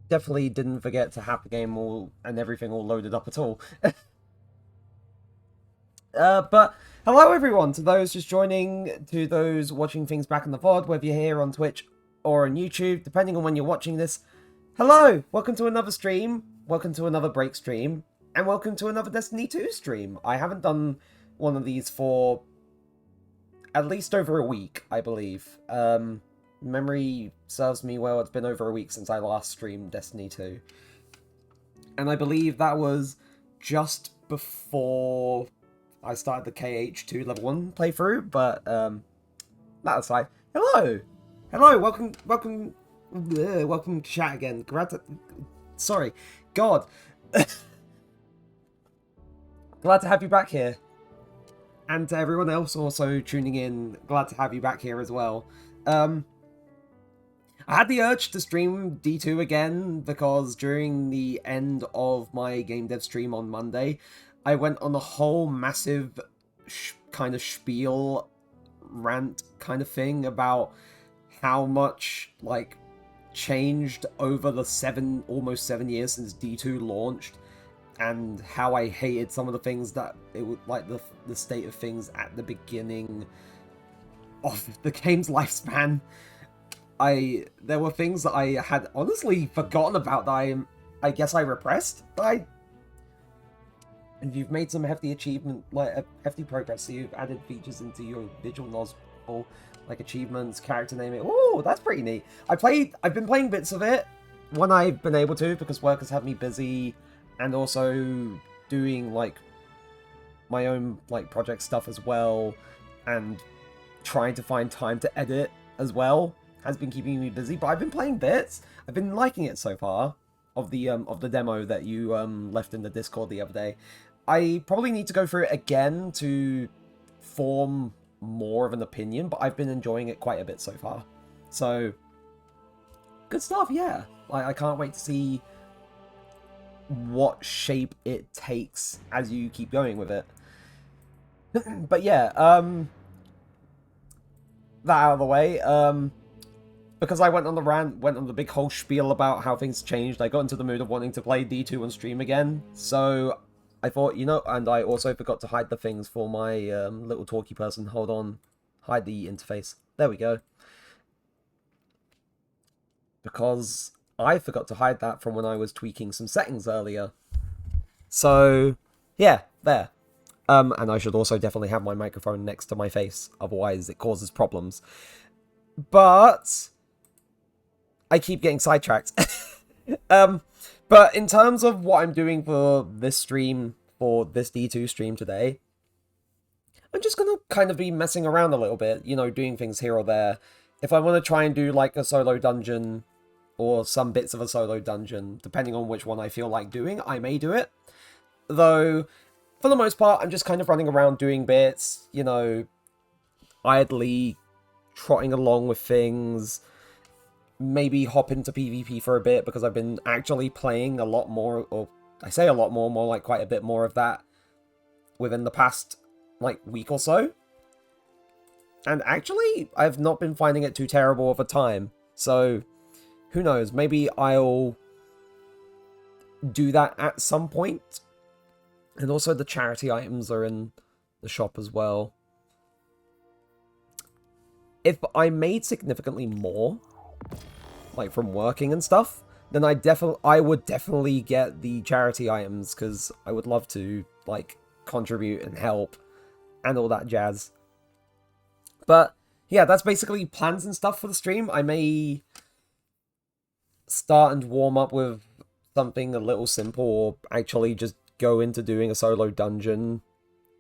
definitely didn't forget to have the game all and everything all loaded up at all. But hello everyone, to those just joining, to those watching things back in the VOD, whether you're here on Twitch or on YouTube, depending on when you're watching this. Hello! Welcome to another stream, welcome to another break stream, and welcome to another Destiny 2 stream. I haven't done one of these for at least over a week, I believe. Memory serves me well, it's been over a week since I last streamed Destiny 2. And I believe that was just before I started the KH2 level 1 playthrough, but that aside, hello! Hello, welcome to chat again. Sorry, God. Glad to have you back here. And to everyone else also tuning in, glad to have you back here as well. I had the urge to stream D2 again because during the end of my game dev stream on Monday, I went on a whole massive kind of spiel rant kind of thing about how much like changed over the almost 7 years since D2 launched, and how I hated some of the things that it would like the state of things at the beginning of the game's lifespan. There were things that I had honestly forgotten about that I guess I repressed. And you've made some hefty achievement, like hefty progress. So you've added features into your visual novel, like achievements, character naming. Oh, that's pretty neat. I've been playing bits of it when I've been able to, because work has had me busy, and also doing like my own like project stuff as well, and trying to find time to edit as well has been keeping me busy. But I've been playing bits. I've been liking it so far of the demo that you left in the Discord the other day. I probably need to go through it again to form more of an opinion, but I've been enjoying it quite a bit so far. So good stuff, yeah. I can't wait to see what shape it takes as you keep going with it. But yeah, that out of the way, because I went on the rant, went on the big whole spiel about how things changed, I got into the mood of wanting to play D2 on stream again, so I thought, you know, and I also forgot to hide the things for my little talkie person. Hold on, hide the interface. There we go. Because I forgot to hide that from when I was tweaking some settings earlier. So, yeah, there. And I should also definitely have my microphone next to my face, otherwise it causes problems. But I keep getting sidetracked. But in terms of what I'm doing for this stream, for this D2 stream today, I'm just going to kind of be messing around a little bit, you know, doing things here or there. If I want to try and do like a solo dungeon, or some bits of a solo dungeon, depending on which one I feel like doing, I may do it. Though, for the most part, I'm just kind of running around doing bits, you know, idly trotting along with things. Maybe hop into PvP for a bit, because I've been actually playing a lot more, or I say a lot more like quite a bit more of that within the past, like, week or so. And actually, I've not been finding it too terrible of a time. So, who knows, maybe I'll do that at some point. And also the charity items are in the shop as well. If I made significantly more, like from working and stuff, then I would definitely get the charity items, because I would love to like contribute and help and all that jazz. But yeah, that's basically plans and stuff for the stream. I may start and warm up with something a little simple, or actually just go into doing a solo dungeon.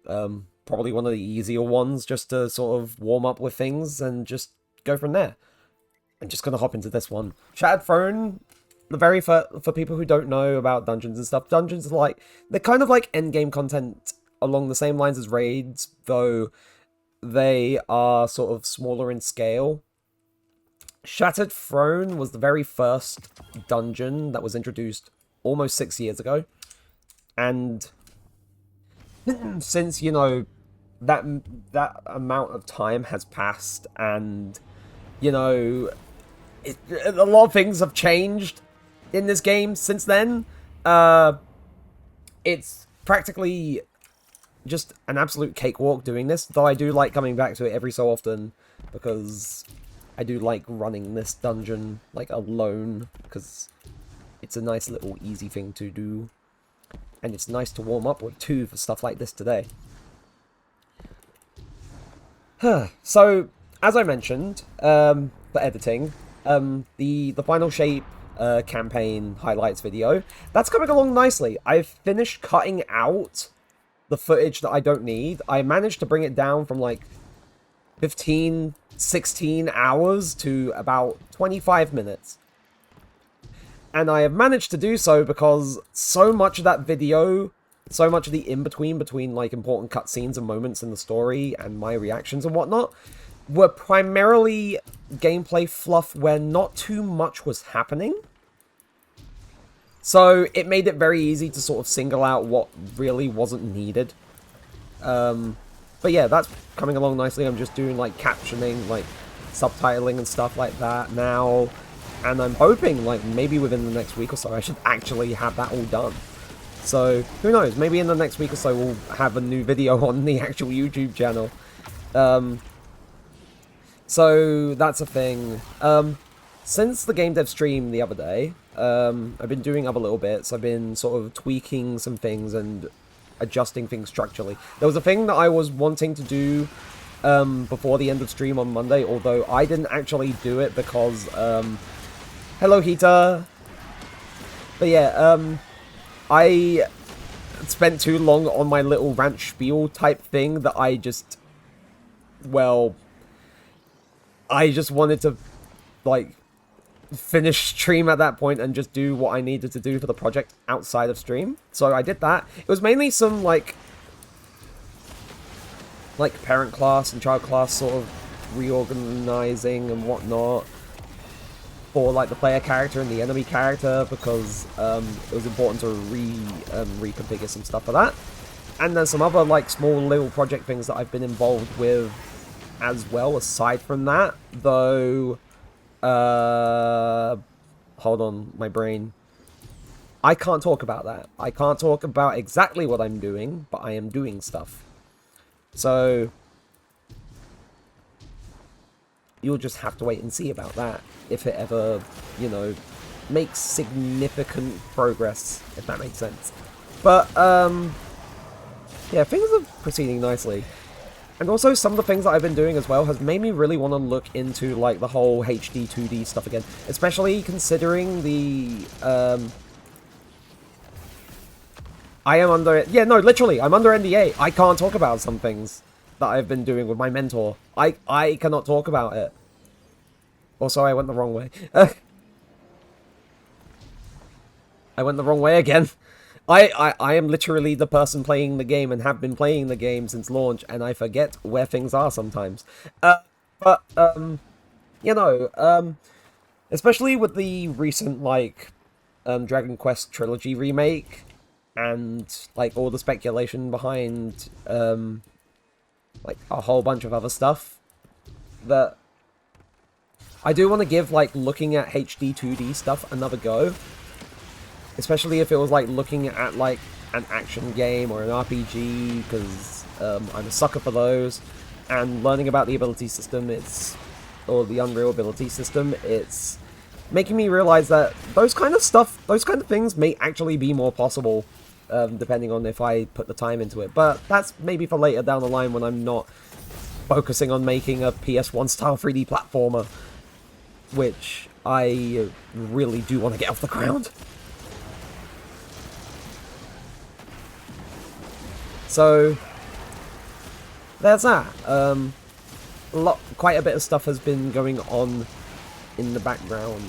Probably one of the easier ones, just to sort of warm up with things and just go from there. I'm just gonna hop into this one. Shattered Throne, for people who don't know about dungeons and stuff, dungeons are like, they're kind of like endgame content along the same lines as raids, though they are sort of smaller in scale. Shattered Throne was the very first dungeon that was introduced almost 6 years ago. And since, you know, that amount of time has passed, and, you know, a lot of things have changed. in this game since then. It's practically just an absolute cakewalk doing this, though I do like coming back to it every so often, because I do like running this dungeon, like, alone, because it's a nice little easy thing to do, and it's nice to warm up with, too, for stuff like this today. So, as I mentioned, for editing, the Final Shape campaign highlights video, that's coming along nicely. I've finished cutting out the footage that I don't need. I managed to bring it down from like 15, 16 hours to about 25 minutes. And I have managed to do so because so much of that video, so much of the in-between between like important cutscenes and moments in the story and my reactions and whatnot, were primarily gameplay fluff where not too much was happening. So it made it very easy to sort of single out what really wasn't needed. But yeah, that's coming along nicely. I'm just doing like captioning, like subtitling and stuff like that now. And I'm hoping like maybe within the next week or so I should actually have that all done. So who knows, maybe in the next week or so we'll have a new video on the actual YouTube channel. So that's a thing. Since the game dev stream the other day, I've been doing other little bits. I've been sort of tweaking some things and adjusting things structurally. There was a thing that I was wanting to do before the end of stream on Monday, although I didn't actually do it because, hello Heater! But yeah, I spent too long on my little rant spiel type thing that I just, well, I just wanted to, like, finish stream at that point and just do what I needed to do for the project outside of stream. So I did that. It was mainly some, like parent class and child class sort of reorganizing and whatnot for, like, the player character and the enemy character, because it was important to reconfigure some stuff for that. And then some other, like, small little project things that I've been involved with as well, aside from that, though. Hold on, my brain. I can't talk about that. I can't talk about exactly what I'm doing, but I am doing stuff. So you'll just have to wait and see about that, if it ever, you know, makes significant progress, if that makes sense. But, yeah, things are proceeding nicely. And also, some of the things that I've been doing as well has made me really want to look into, like, the whole HD 2D stuff again. Especially considering the, I am under... Yeah, no, literally, I'm under NDA. I can't talk about some things that I've been doing with my mentor. I cannot talk about it. Also, I went the wrong way. I went the wrong way again. I am literally the person playing the game and have been playing the game since launch, and I forget where things are sometimes. You know, especially with the recent, like, Dragon Quest Trilogy remake, and, like, all the speculation behind, like, a whole bunch of other stuff, that I do want to give, like, looking at HD 2D stuff another go. Especially if it was, like, looking at, like, an action game or an RPG, because I'm a sucker for those. And learning about the ability system, or the Unreal ability system, it's making me realize that those kind of stuff, those kind of things may actually be more possible, depending on if I put the time into it. But that's maybe for later down the line when I'm not focusing on making a PS1 style 3D platformer, which I really do want to get off the ground. So there's that. Quite a bit of stuff has been going on in the background,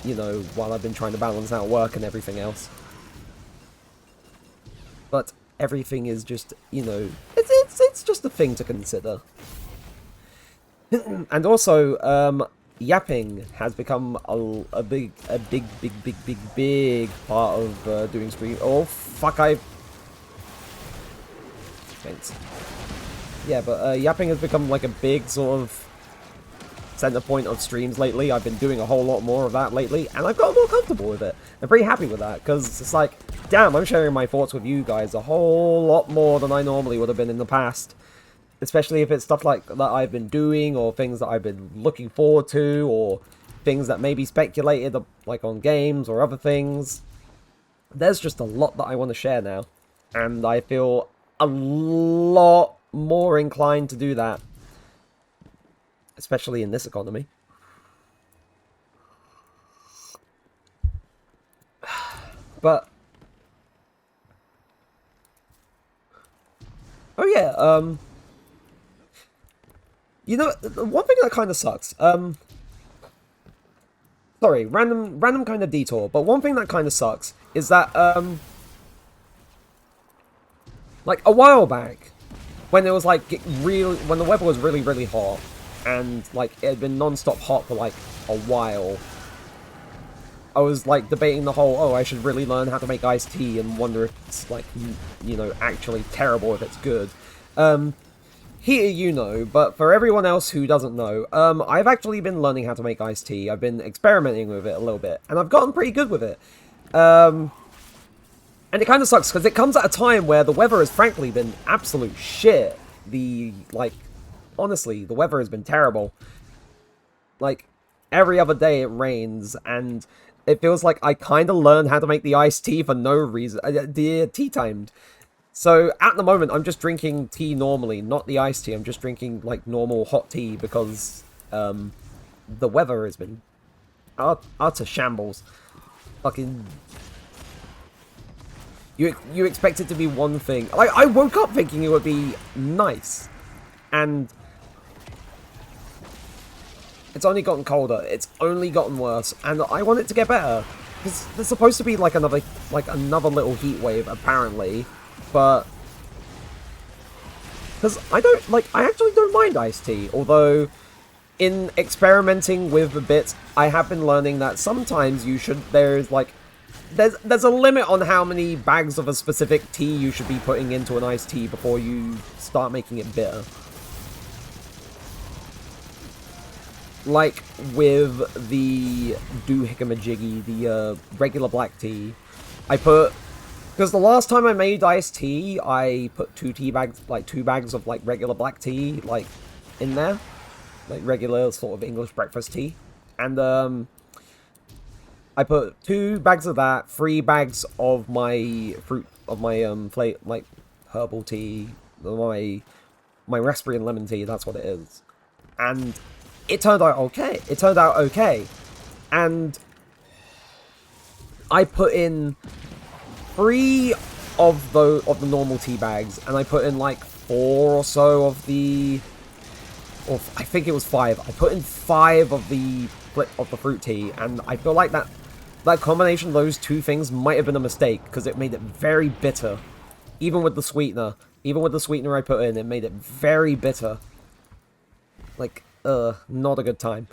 you know, while I've been trying to balance out work and everything else. But everything is just, you know, it's just a thing to consider. And also, yapping has become a big part of doing stream. Oh fuck! Thanks. Yeah, but yapping has become like a big sort of center point of streams lately. I've been doing a whole lot more of that lately, and I've got more comfortable with it. I'm pretty happy with that, because it's like, damn, I'm sharing my thoughts with you guys a whole lot more than I normally would have been in the past. Especially if it's stuff like that I've been doing, or things that I've been looking forward to, or things that may be speculated, like on games or other things. There's just a lot that I want to share now, and I feel a lot more inclined to do that. Especially in this economy. But oh yeah, you know, one thing that kind of sucks, sorry, random kind of detour, but one thing that kind of sucks is that, like, a while back, when it was, like, when the weather was really, really hot, and, like, it had been non-stop hot for, like, a while, I was, like, debating the whole, oh, I should really learn how to make iced tea, and wonder if it's, like, you know, actually terrible if it's good. Here you know, but for everyone else who doesn't know, I've actually been learning how to make iced tea. I've been experimenting with it a little bit, and I've gotten pretty good with it. And it kind of sucks, because it comes at a time where the weather has frankly been absolute shit. Honestly, the weather has been terrible. Like, every other day it rains, and it feels like I kind of learned how to make the iced tea for no reason. The tea timed. So, at the moment, I'm just drinking tea normally, not the iced tea. I'm just drinking, like, normal hot tea, because, the weather has been utter shambles. Fucking... You expect it to be one thing. Like, I woke up thinking it would be nice. And... it's only gotten colder. It's only gotten worse. And I want it to get better. Because there's supposed to be, like, another little heat wave, apparently. But... because I actually don't mind iced tea. Although, in experimenting with the bits, I have been learning that sometimes there's a limit on how many bags of a specific tea you should be putting into an iced tea before you start making it bitter. Like with the doohickamajiggy, the regular black tea, because the last time I made iced tea, I put two bags of like regular black tea, like, in there, like regular sort of English breakfast tea, and I put 2 bags of that, 3 bags of my like herbal tea, my raspberry and lemon tea. That's what it is, and it turned out okay. And I put in 3 of the normal tea bags, and I put in like 4 or so of or I think it was 5. I put in 5 of the fruit tea, and I feel like that combination of those 2 things might have been a mistake, because it made it very bitter. Even with the sweetener I put in, it made it very bitter. Like, not a good time.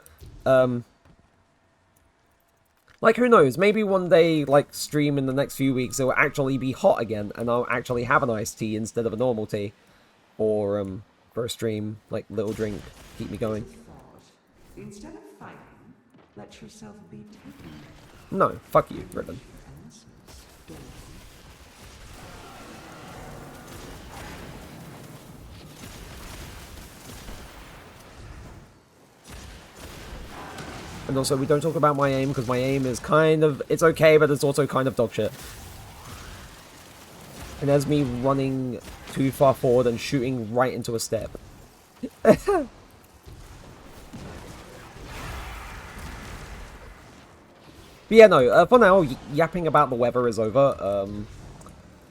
Like, who knows, maybe one day, like, stream in the next few weeks, it will actually be hot again, and I'll actually have an iced tea instead of a normal tea. Or, for a stream, like, little drink, keep me going. Instead of fighting, let yourself be taken. No, fuck you, Ribbon. And also, we don't talk about my aim, because my aim is it's okay, but it's also kind of dog shit. And there's me running too far forward and shooting right into a step. But yeah, no, for now, yapping about the weather is over,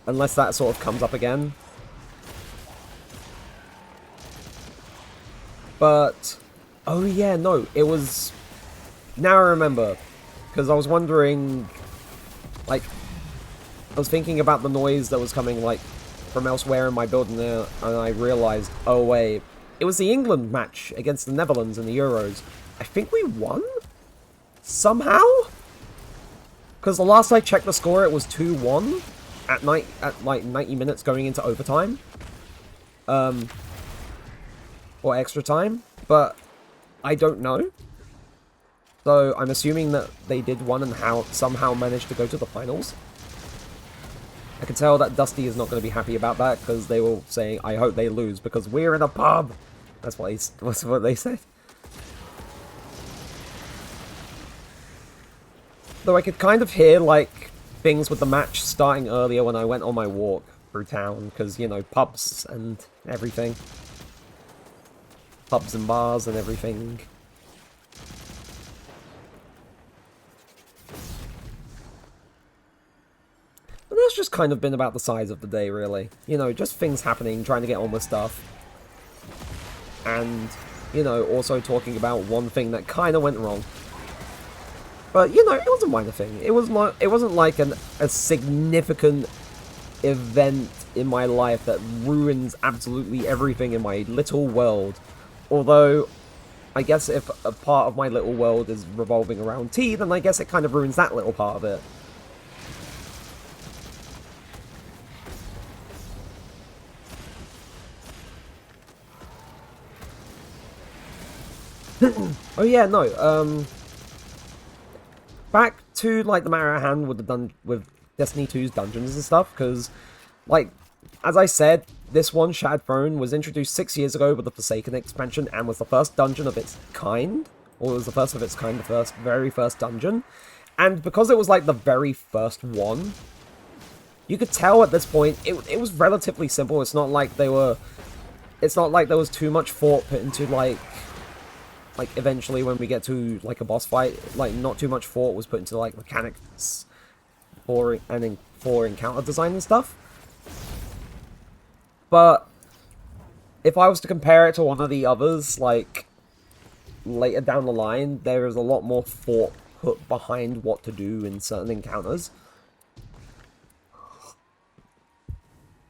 unless that sort of comes up again. But, oh yeah, no, it was... Now I remember, because I was wondering, like, I was thinking about the noise that was coming, like, from elsewhere in my building there, and I realized, oh wait, it was the England match against the Netherlands in the Euros. I think we won? Somehow? Because the last I checked the score, it was 2-1 at like 90 minutes going into overtime. Or extra time, but... I don't know. So I'm assuming that they did one and somehow managed to go to the finals. I can tell that Dusty is not going to be happy about that, because they were saying, I hope they lose, because we're in a pub! That's what they said. Though I could kind of hear, like, things with the match starting earlier when I went on my walk through town, because, you know, pubs and everything. Pubs and bars and everything. But that's just kind of been about the size of the day, really. You know, just things happening, trying to get on with stuff. And, you know, also talking about one thing that kind of went wrong. But, you know, it was a minor thing. It wasn't like a significant event in my life that ruins absolutely everything in my little world. Although, I guess if a part of my little world is revolving around tea, then I guess it kind of ruins that little part of it. Oh yeah, no, back to, like, the matter at hand with Destiny 2's dungeons and stuff, because, like, as I said, this one, Shattered Throne, was introduced 6 years ago with the Forsaken expansion, and was the first dungeon of its kind, or it was the first of its kind, the very first dungeon, and because it was, like, the very first one, you could tell at this point, it was relatively simple. It's not like there was too much thought put into, like, eventually when we get to, like, a boss fight, like, not too much thought was put into, like, mechanics for encounter design and stuff. But if I was to compare it to one of the others, like, later down the line, there is a lot more thought put behind what to do in certain encounters.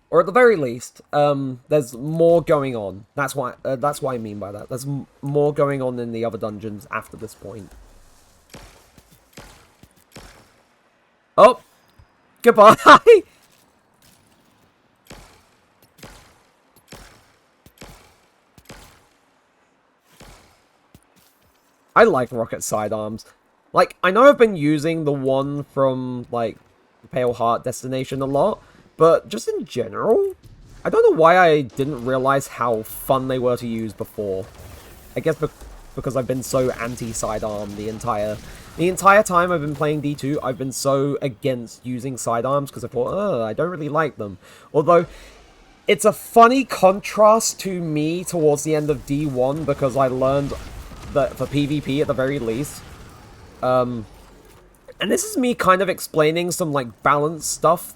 Or at the very least, there's more going on. That's what I mean by that. There's more going on in the other dungeons after this point. Oh! Goodbye! I like rocket sidearms. Like, I know I've been using the one from, like, Pale Heart Destination a lot, but just in general, I don't know why I didn't realize how fun they were to use before. I guess because I've been so anti-sidearm the entire time I've been playing D2, I've been so against using sidearms because I thought, oh, I don't really like them. Although, it's a funny contrast to me towards the end of D1 because I learned that for PvP at the very least, and this is me kind of explaining some, like, balance stuff,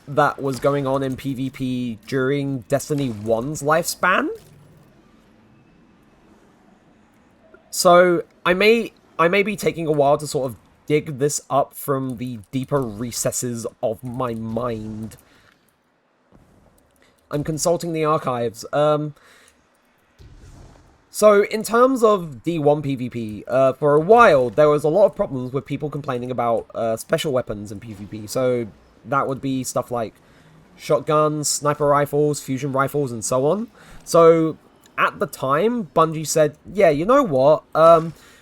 that was going on in PvP during Destiny 1's lifespan. So, I may be taking a while to sort of dig this up from the deeper recesses of my mind. I'm consulting the archives. So, in terms of D1 PvP, for a while, there was a lot of problems with people complaining about special weapons in PvP. So, that would be stuff like shotguns, sniper rifles, fusion rifles, and so on. So, at the time, Bungie said, yeah, you know what,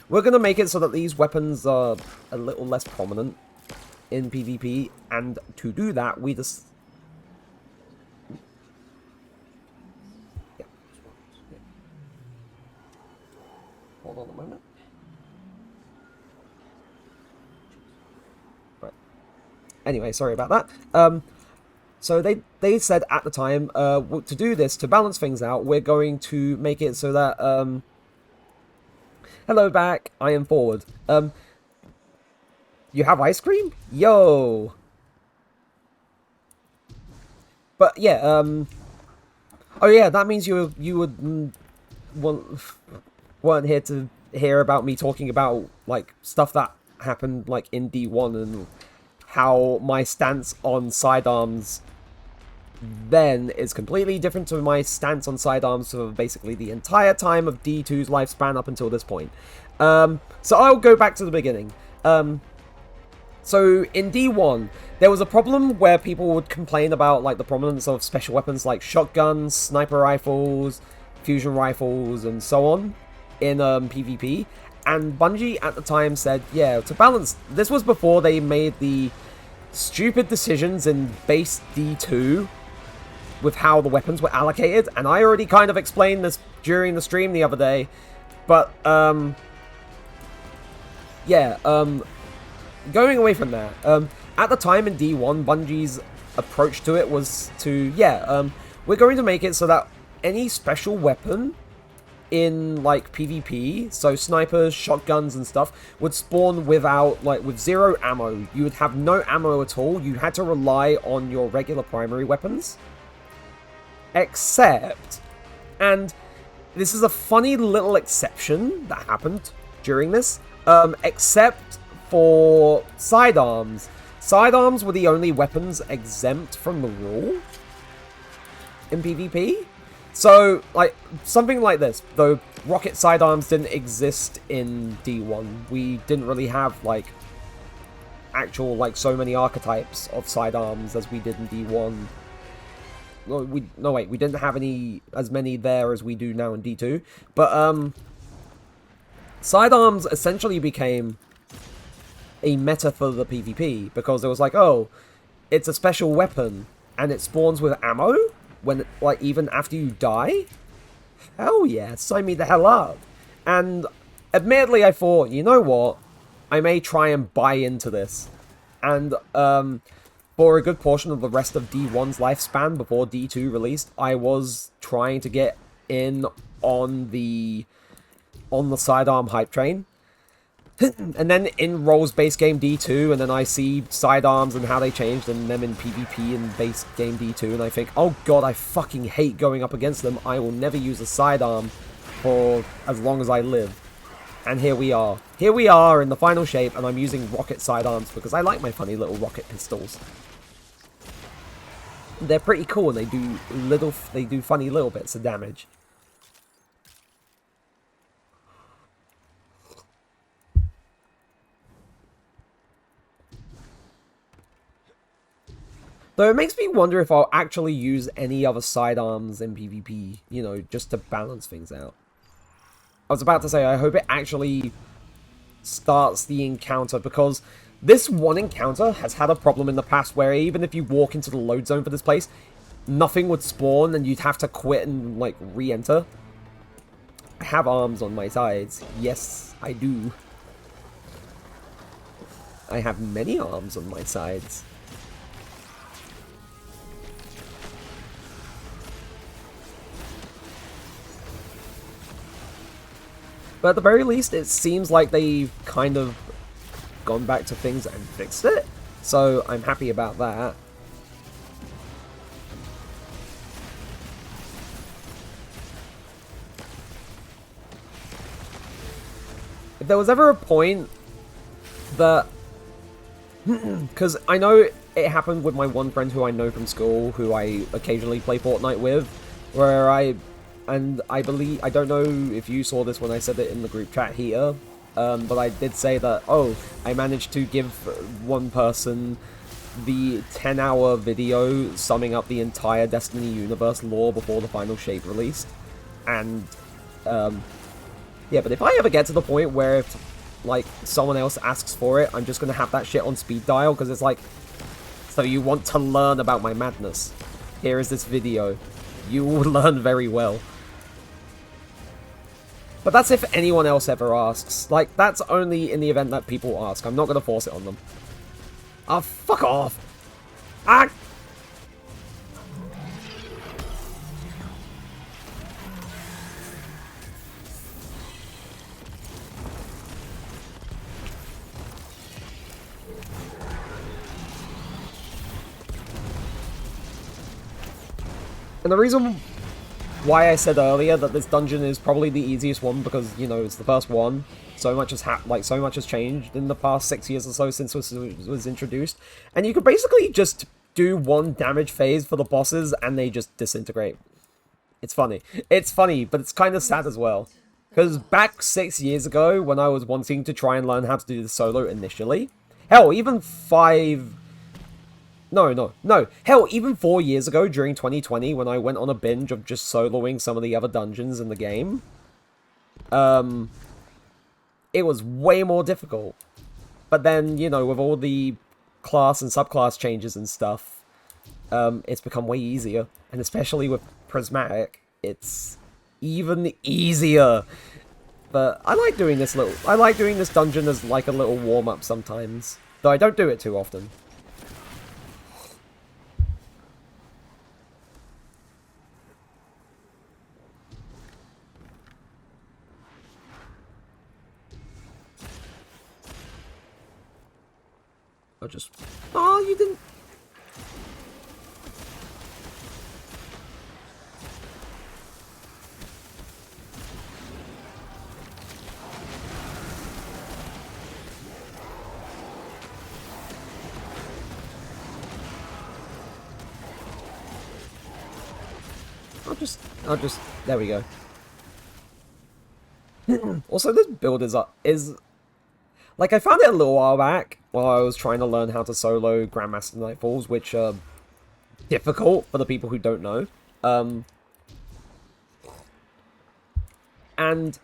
we're going to make it so that these weapons are a little less prominent in PvP, and to do that, we just... Hold on a moment. Right. Anyway, sorry about that. So they said at the time, to do this, to balance things out, we're going to make it so that, hello back, I am forward. You have ice cream? Yo! But yeah, oh yeah, that means you weren't here to hear about me talking about, like, stuff that happened, like, in D1 and how my stance on sidearms then is completely different to my stance on sidearms for basically the entire time of D2's lifespan up until this point. So I'll go back to the beginning. So in D1, there was a problem where people would complain about, like, the prominence of special weapons like shotguns, sniper rifles, fusion rifles and so on in PvP. And Bungie at the time said, yeah, to balance, this was before they made the stupid decisions in base D2 with how the weapons were allocated, and I already kind of explained this during the stream the other day, but, yeah, going away from that, at the time in D1, Bungie's approach to it was to, we're going to make it so that any special weapon in, like, PvP, so snipers, shotguns, and stuff, would spawn without, like, with 0 ammo. You would have no ammo at all. You had to rely on your regular primary weapons. Except, and this is a funny little exception that happened during this, except for sidearms. Sidearms were the only weapons exempt from the rule in PvP. So, like, something like this, though rocket sidearms didn't exist in D1. We didn't really have, like, actual, like, so many archetypes of sidearms as we did in D1. We didn't have as many there as we do now in D2. But, sidearms essentially became a meta for the PvP, because it was like, oh, it's a special weapon, and it spawns with ammo? When, like, even after you die? Hell yeah, sign me the hell up. And admittedly, I thought, you know what? I may try and buy into this. And, for a good portion of the rest of D1's lifespan before D2 released, I was trying to get in on the sidearm hype train. And then in rolls base game D2, and then I see sidearms and how they changed, and them in PvP in base game D2, and I think, oh god, I fucking hate going up against them. I will never use a sidearm for as long as I live. And here we are. Here we are in the final shape, and I'm using rocket sidearms because I like my funny little rocket pistols. They're pretty cool, and they do funny little bits of damage. Though it makes me wonder if I'll actually use any other sidearms in PvP, you know, just to balance things out. I was about to say, I hope it actually starts the encounter, because this one encounter has had a problem in the past where even if you walk into the load zone for this place, nothing would spawn and you'd have to quit and, like, re-enter. I have arms on my sides. Yes, I do. I have many arms on my sides. But at the very least, it seems like they've kind of gone back to things and fixed it. So I'm happy about that. If there was ever a point that... Because I know it happened with my one friend who I know from school, who I occasionally play Fortnite with, where I believe, I don't know if you saw this when I said it in the group chat here, but I did say that, oh, I managed to give one person the 10-hour video summing up the entire Destiny universe lore before the final shape released. And, yeah, but if I ever get to the point where if, like, someone else asks for it, I'm just gonna have that shit on speed dial, because it's like, so you want to learn about my madness. Here is this video. You will learn very well. But that's if anyone else ever asks. Like, that's only in the event that people ask. I'm not going to force it on them. Ah, fuck off! Ah! And the reason why I said earlier that this dungeon is probably the easiest one, because, you know, it's the first one. So much has so much has changed in the past 6 years or so since this was introduced. And you could basically just do one damage phase for the bosses and they just disintegrate. It's funny. It's funny, but it's kind of sad as well. Because back 6 years ago, when I was wanting to try and learn how to do the solo initially, hell, even 5 No. Hell, even 4 years ago, during 2020, when I went on a binge of just soloing some of the other dungeons in the game, it was way more difficult. But then, you know, with all the class and subclass changes and stuff, it's become way easier. And especially with Prismatic, it's even easier. But I like doing this dungeon as like a little warm-up sometimes. Though I don't do it too often. I just... Oh, you didn't... I'll just... There we go. Also, this build is... Like, I found it a little while back while I was trying to learn how to solo Grandmaster Nightfalls, which are difficult for the people who don't know. And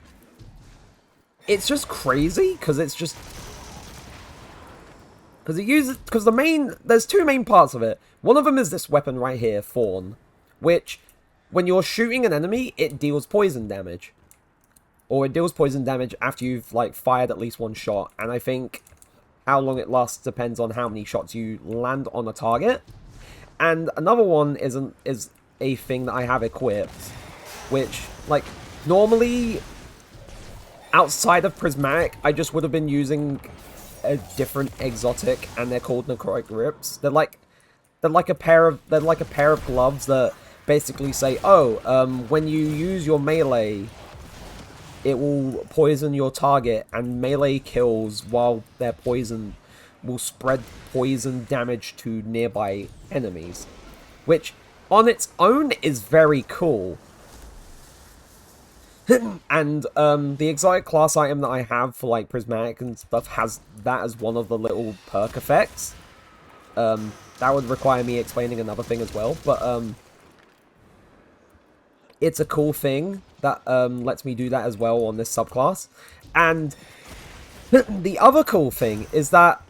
it's just crazy, because it's just... Because the main... There's two main parts of it. One of them is this weapon right here, Thorn, which, when you're shooting an enemy, it deals poison damage. Or it deals poison damage after you've, like, fired at least one shot. And I think how long it lasts depends on how many shots you land on a target. And another one is a thing that I have equipped, which, like, normally, outside of Prismatic, I just would have been using a different exotic, and they're called Necrotic Grips. They're like a pair of gloves that basically say, oh, when you use your melee, it will poison your target, and melee kills while they're poisoned will spread poison damage to nearby enemies. Which, on its own, is very cool. And the exotic class item that I have for, like, Prismatic and stuff has that as one of the little perk effects. That would require me explaining another thing as well, but it's a cool thing that lets me do that as well on this subclass. And the other cool thing is that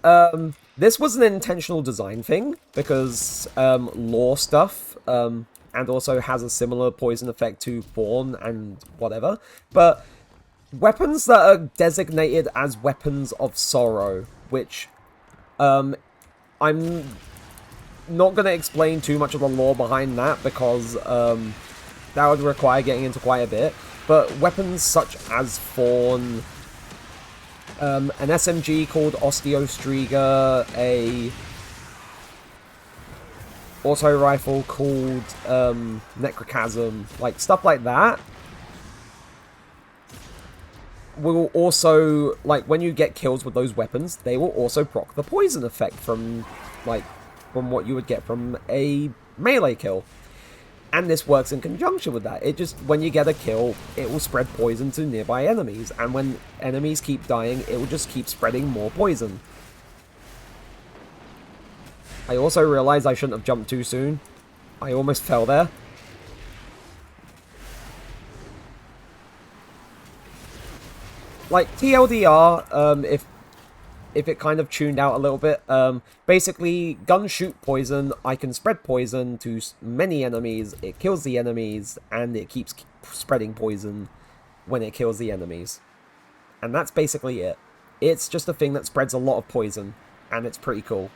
this was an intentional design thing, because lore stuff, and also has a similar poison effect to Thorn and whatever. But weapons that are designated as weapons of sorrow, which I'm not going to explain too much of the lore behind that, because that would require getting into quite a bit. But weapons such as Thorn, an SMG called Osteostriga, a auto rifle called Necrochasm, like stuff like that, will also, like, when you get kills with those weapons, they will also proc the poison effect from what you would get from a melee kill. And this works in conjunction with that. It just, when you get a kill, it will spread poison to nearby enemies. And when enemies keep dying, it will just keep spreading more poison. I also realized I shouldn't have jumped too soon. I almost fell there. Like, TLDR, if it kind of tuned out a little bit, basically, gun shoot poison, I can spread poison to many enemies, it kills the enemies, and it keeps spreading poison when it kills the enemies. And that's basically it. It's just a thing that spreads a lot of poison, and it's pretty cool.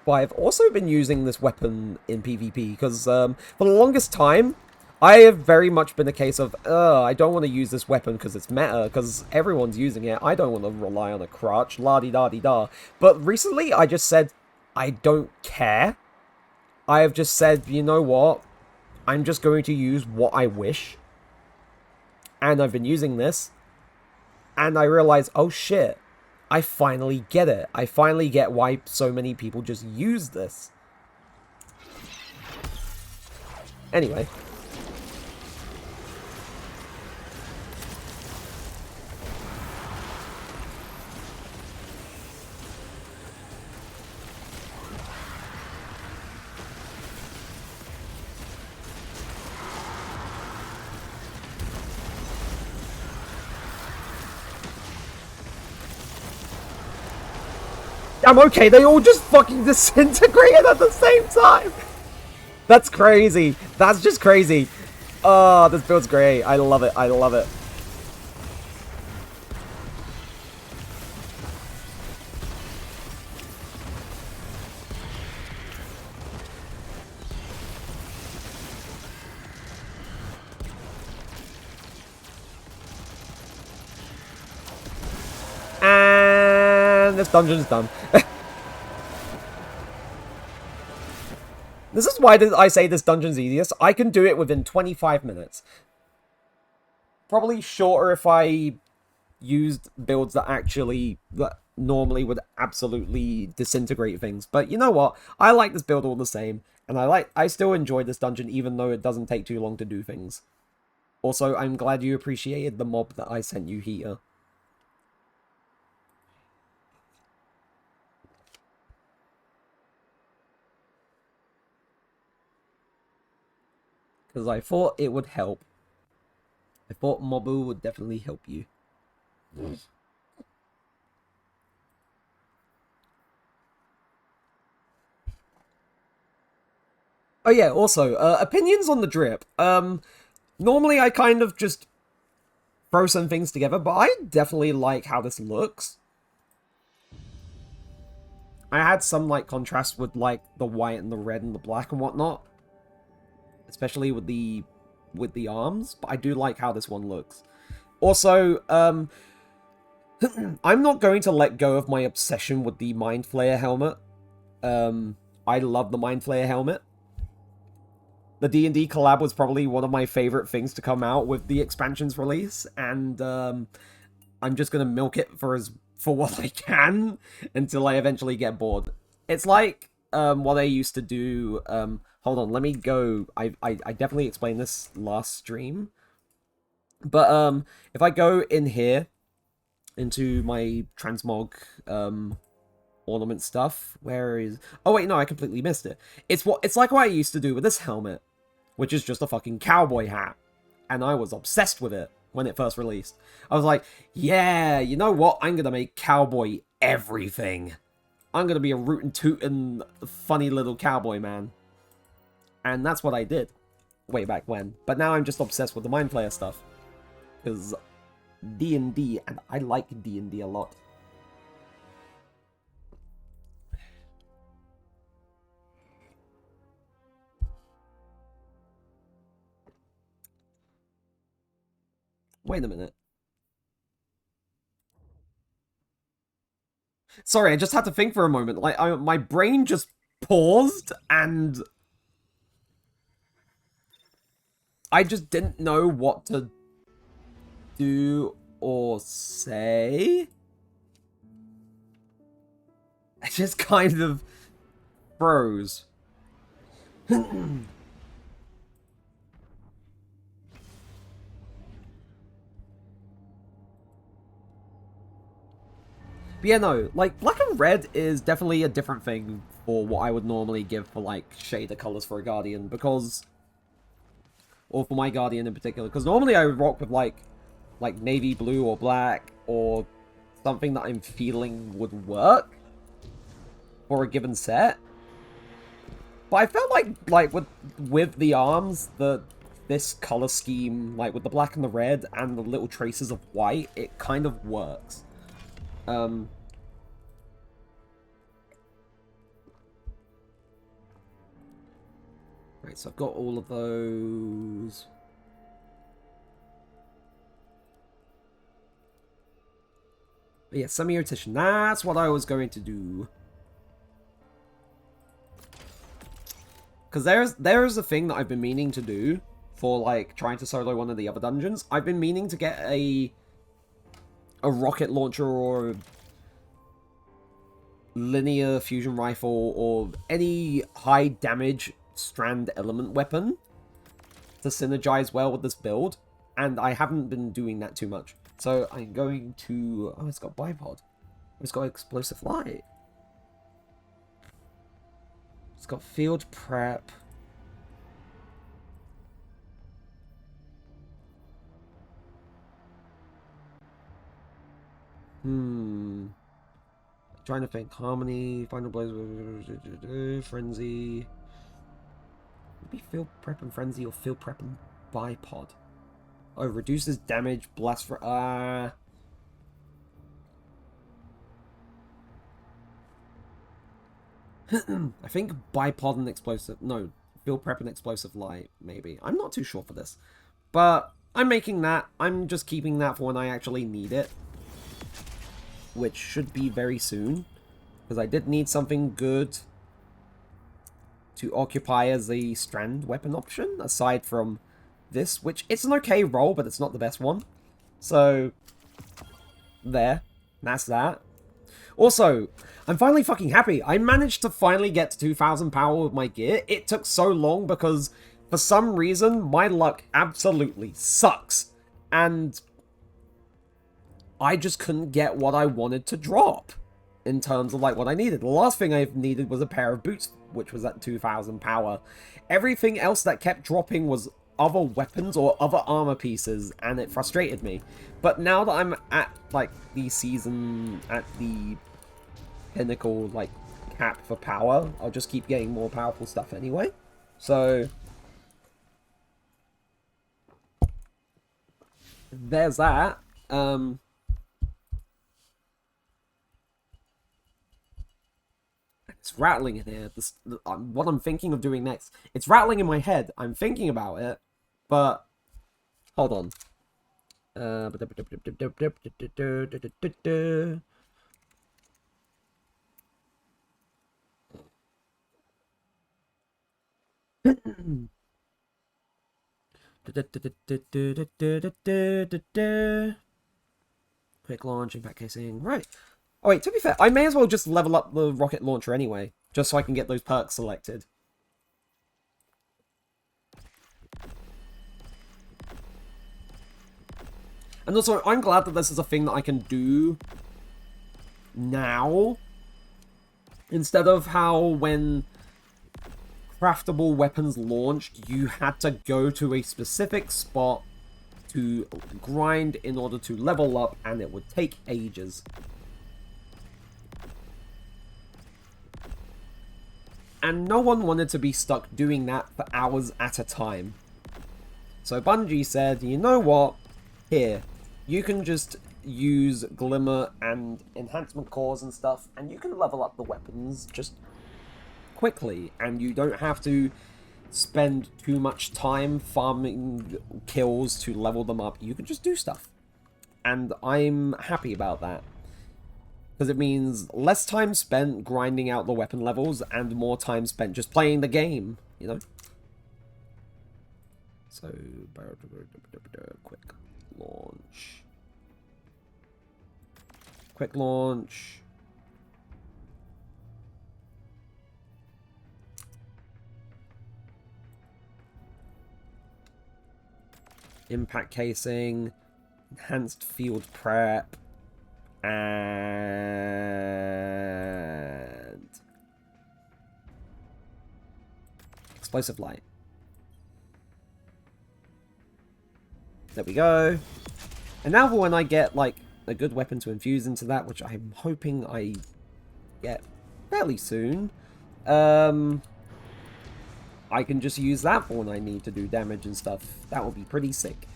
But I've also been using this weapon in PvP, because for the longest time, I have very much been a case of, I don't want to use this weapon because it's meta, because everyone's using it. I don't want to rely on a crutch, la-di-da-di-da. But recently, I just said, I don't care. I have just said, you know what? I'm just going to use what I wish. And I've been using this. And I realized, oh shit, I finally get it. I finally get why so many people just use this. Anyway. I'm okay, they all just fucking disintegrated at the same time! That's crazy! That's just crazy! Oh, this build's great. I love it, I love it. And this dungeon's done. This is why I say this dungeon's easiest. I can do it within 25 minutes. Probably shorter if I used builds that normally would absolutely disintegrate things. But you know what? I like this build all the same. And I still enjoy this dungeon even though it doesn't take too long to do things. Also, I'm glad you appreciated the mob that I sent you here. Because I thought it would help. I thought Mobu would definitely help you. Oh yeah, also, opinions on the drip. Normally I kind of just throw some things together, but I definitely like how this looks. I had some, like, contrast with, like, the white and the red and the black and whatnot. Especially with the arms, but I do like how this one looks. Also, I'm not going to let go of my obsession with the Mind Flayer helmet. I love the Mind Flayer helmet. The D&D collab was probably one of my favorite things to come out with the expansion's release, and I'm just gonna milk it for what I can until I eventually get bored. It's like what I used to do. Hold on, let me go. I definitely explained this last stream, but if I go in here into my transmog ornament stuff, where is? Oh wait, no, I completely missed it. It's like what I used to do with this helmet, which is just a fucking cowboy hat, and I was obsessed with it when it first released. I was like, yeah, you know what? I'm gonna make cowboy everything. I'm gonna be a rootin' tootin' funny little cowboy man. And that's what I did way back when. But now I'm just obsessed with the Mind Flayer stuff. Because D&D, and I like D&D a lot. Wait a minute. Sorry, I just had to think for a moment. Like, my brain just paused, and I just didn't know what to do or say. I just kind of froze. But yeah, no, like, black and red is definitely a different thing for what I would normally give for, like, shader colors for a Guardian, because... Or for my Guardian in particular, because normally I would rock with, like navy blue or black, or something that I'm feeling would work for a given set. But I felt like with the arms, this color scheme, like with the black and the red and the little traces of white, it kind of works. Right, so I've got all of those. But yeah, semi-rotation. That's what I was going to do. Because there's a thing that I've been meaning to do for, like, trying to solo one of the other dungeons. I've been meaning to get a rocket launcher or a linear fusion rifle or any high damage strand element weapon to synergize well with this build, and I haven't been doing that too much. So I'm going to... Oh, it's got bipod. It's got explosive light. It's got field prep. Trying to think. Harmony, final blows, frenzy. Maybe feel prep and frenzy or feel prep and bipod. Oh, reduces damage, blast for I think bipod and explosive. No, feel prep and explosive light. Maybe I'm not too sure for this, but I'm making that. I'm just keeping that for when I actually need it, which should be very soon, because I did need something good to occupy as a strand weapon option, aside from this, which it's an okay roll, but it's not the best one. So, there. That's that. Also, I'm finally fucking happy. I managed to finally get to 2,000 power with my gear. It took so long because, for some reason, my luck absolutely sucks. And I just couldn't get what I wanted to drop in terms of, like, what I needed. The last thing I needed was a pair of boots, which was at 2,000 power. Everything else that kept dropping was other weapons or other armor pieces, and it frustrated me. But now that I'm at, like, the season, at the pinnacle, like, cap for power, I'll just keep getting more powerful stuff anyway. So, there's that. It's rattling in here. What I'm thinking of doing next. It's rattling in my head. I'm thinking about it, but hold on. Quick launch, impact casing. Right. Oh wait, to be fair, I may as well just level up the rocket launcher anyway, just so I can get those perks selected. And also, I'm glad that this is a thing that I can do now, instead of how when craftable weapons launched, you had to go to a specific spot to grind in order to level up, and it would take ages. And no one wanted to be stuck doing that for hours at a time. So Bungie said, you know what? Here, you can just use Glimmer and enhancement cores and stuff, and you can level up the weapons just quickly, and you don't have to spend too much time farming kills to level them up. You can just do stuff. And I'm happy about that. Because it means less time spent grinding out the weapon levels and more time spent just playing the game, you know? So, quick launch. Quick launch. Impact casing. Enhanced field prep. And explosive light. There we go. And now for when I get, like, a good weapon to infuse into that, which I'm hoping I get fairly soon, I can just use that for when I need to do damage and stuff. That would be pretty sick.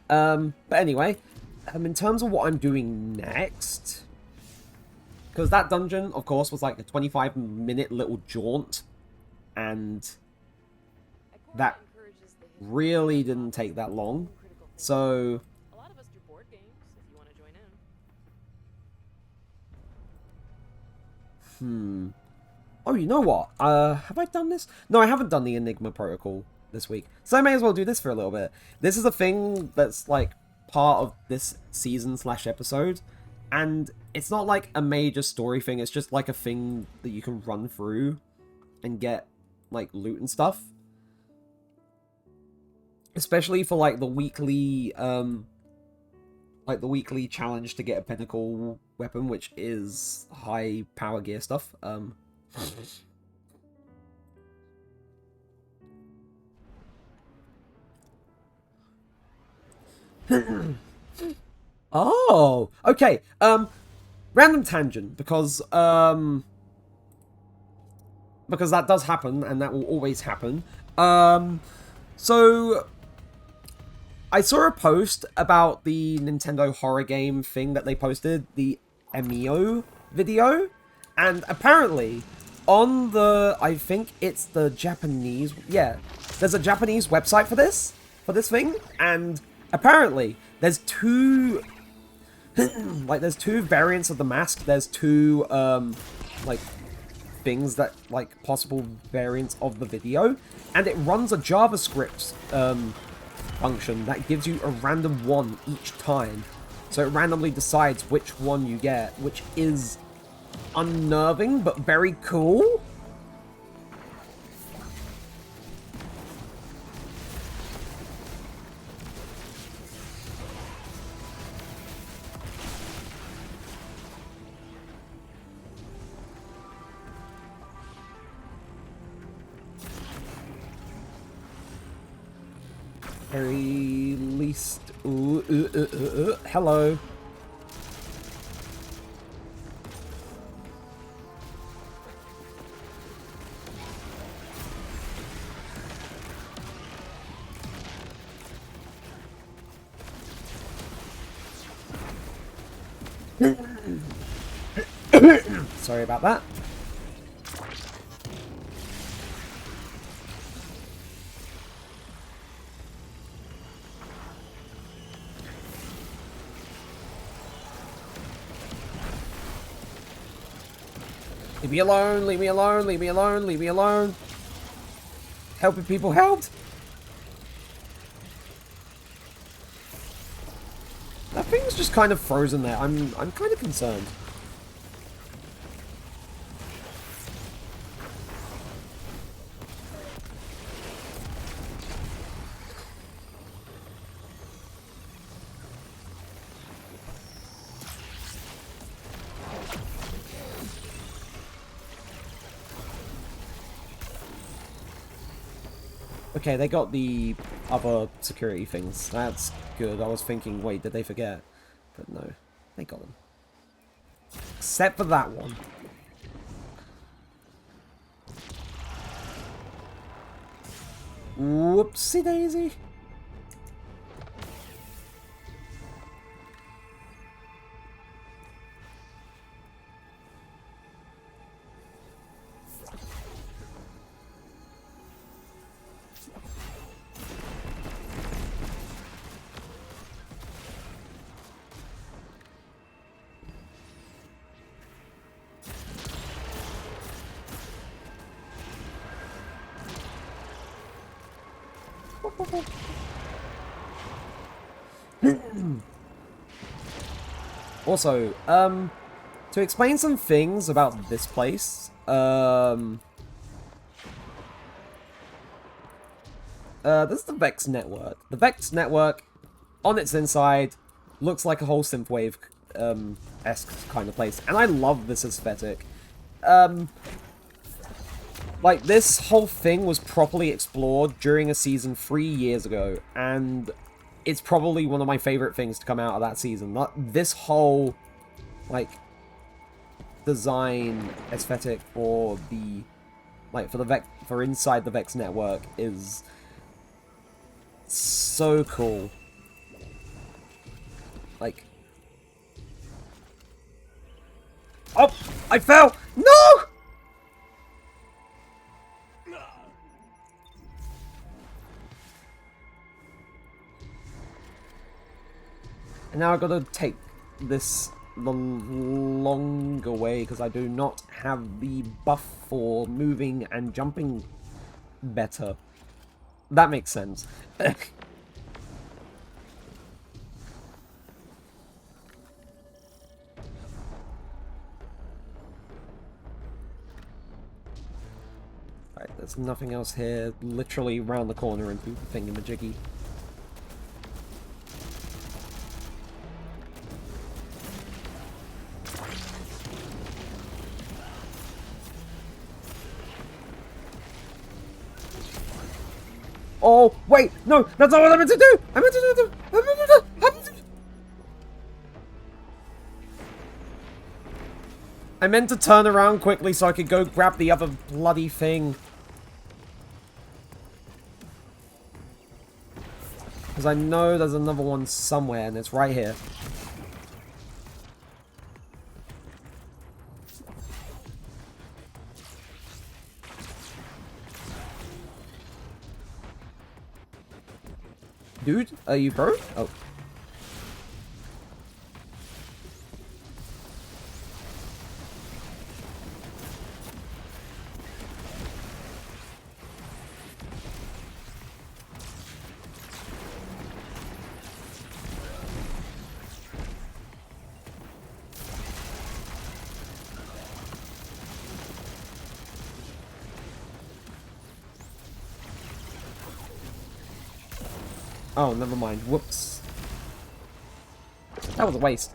But anyway, in terms of what I'm doing next, because that dungeon, of course, was like a 25-minute little jaunt, and that really didn't take that long. So, a lot of us do board games if you want to join in. Oh, you know what? Have I done this? No, I haven't done the Enigma Protocol this week, so I may as well do this for a little bit. This is a thing that's, like, part of this season/episode, and it's not like a major story thing, it's just like a thing that you can run through and get, like, loot and stuff. Especially for, like, the weekly, challenge to get a pinnacle weapon, which is high power gear stuff. Oh, okay. random tangent, because that does happen, and that will always happen. So I saw a post about the Nintendo horror game thing that they posted, the Emio video, and apparently on the, I think it's the Japanese, yeah, there's a Japanese website for this thing, and apparently there's two, like, there's two variants of the mask, there's two, like, things that, like, possible variants of the video, and it runs a JavaScript, function that gives you a random one each time. So it randomly decides which one you get, which is unnerving, but very cool. Very least... hello. Sorry about that. Leave me alone, leave me alone, leave me alone, leave me alone. Helping people helped. That thing's just kind of frozen there. I'm kind of concerned. Okay, they got the other security things. That's good. I was thinking, wait, did they forget? But no, they got them. Except for that one. Whoopsie daisy. Also, to explain some things about this place, this is the Vex network. The Vex network, on its inside, looks like a whole synthwave, esque kind of place, and I love this aesthetic. Like, this whole thing was properly explored during a season 3 years ago, and it's probably one of my favorite things to come out of that season. This whole, like, design aesthetic for the, like, for inside the Vex network is so cool. Like, oh, I fell! No! And now I've got to take this the longer way because I do not have the buff for moving and jumping better. That makes sense. Right, there's nothing else here. Literally round the corner and through the thingamajiggy. Oh, wait, no, that's not what I meant to do! I meant to do... I meant to turn around quickly so I could go grab the other bloody thing. Because I know there's another one somewhere, and it's right here. Dude, are you broke? Oh. Oh, never mind. Whoops. That was a waste.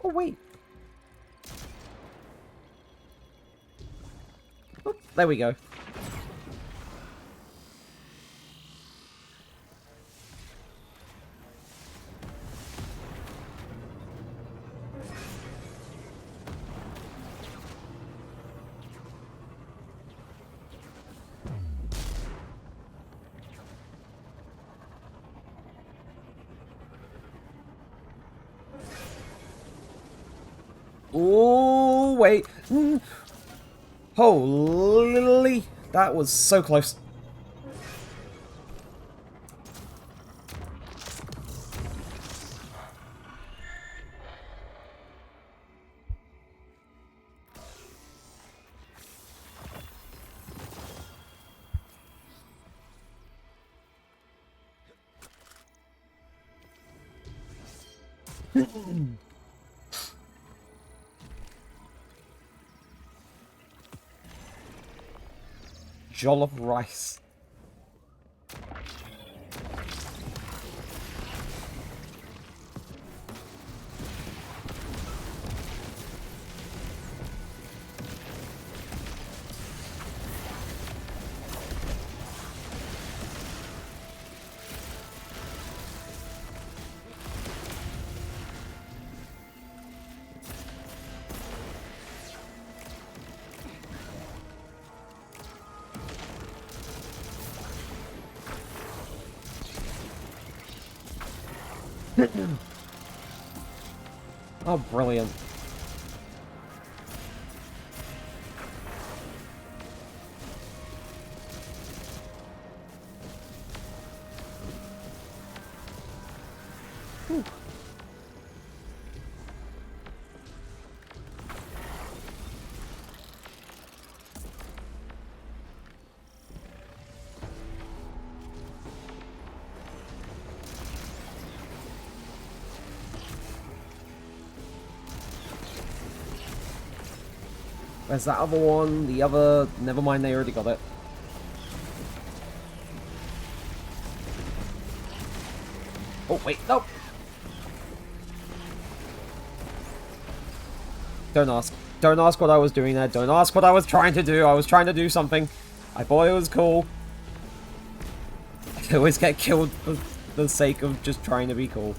Oh, wait. Oh, there we go. Oh, wait. Holy. That was so close. Jollof rice. Oh, brilliant. Whew. Where's that other one? The other... Never mind, they already got it. Oh, wait, no! Don't ask. Don't ask what I was doing there. Don't ask what I was trying to do. I was trying to do something. I thought it was cool. I always get killed for the sake of just trying to be cool.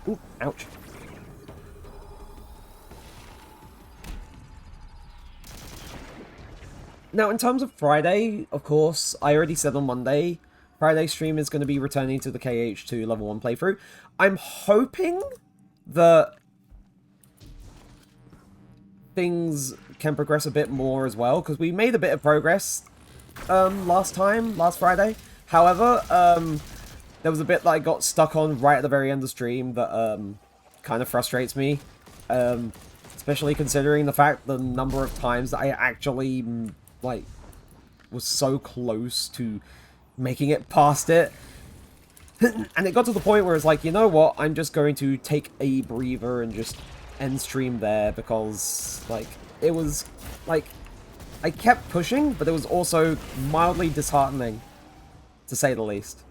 Ooh, ouch. Now, in terms of Friday, of course, I already said on Monday, Friday stream is going to be returning to the KH2 level 1 playthrough. I'm hoping that things can progress a bit more as well, because we made a bit of progress last Friday. However, there was a bit that I got stuck on right at the very end of the stream that kind of frustrates me. Especially considering the fact the number of times that I actually, like, was so close to making it past it. And it got to the point where it's like, you know what, I'm just going to take a breather and just end stream there, because, like, it was, like, I kept pushing, but it was also mildly disheartening, to say the least.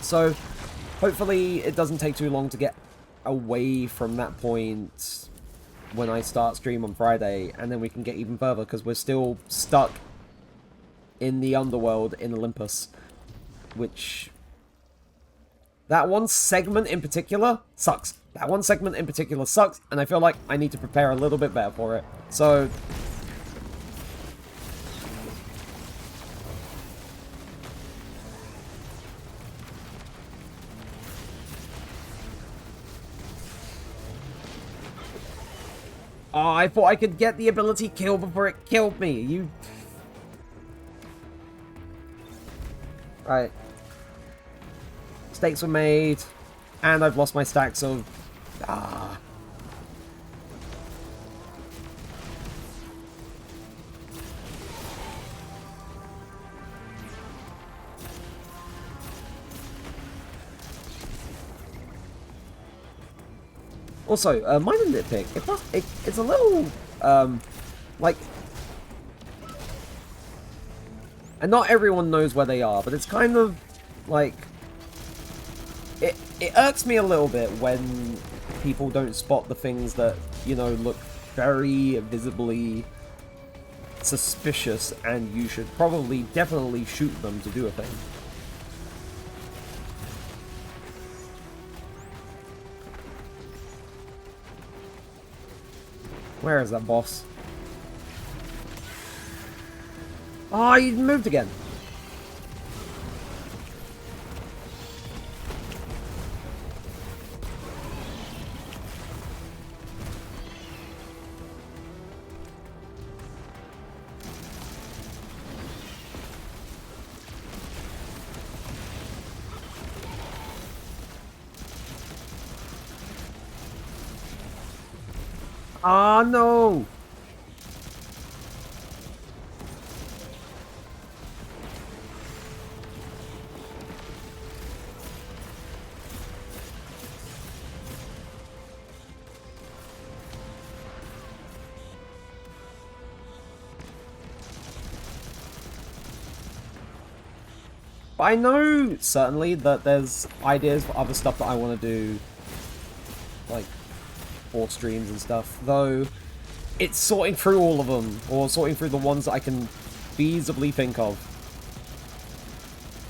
So, hopefully it doesn't take too long to get away from that point when I start stream on Friday, and then we can get even further, because we're still stuck in the underworld in Olympus, which... that one segment in particular sucks. That one segment in particular sucks, and I feel like I need to prepare a little bit better for it. So... oh, I thought I could get the ability kill before it killed me. You... right. Stakes were made, and I've lost my stacks of... ah. Also, minor nitpick. It's a little, like... and not everyone knows where they are, but it's kind of, like... It irks me a little bit when people don't spot the things that, you know, look very visibly suspicious, and you should probably definitely shoot them to do a thing. Where is that boss? Oh, he moved again. Ah, no! But I know, certainly, that there's ideas for other stuff that I want to do, like, for streams and stuff, though it's sorting through all of them, or sorting through the ones that I can feasibly think of,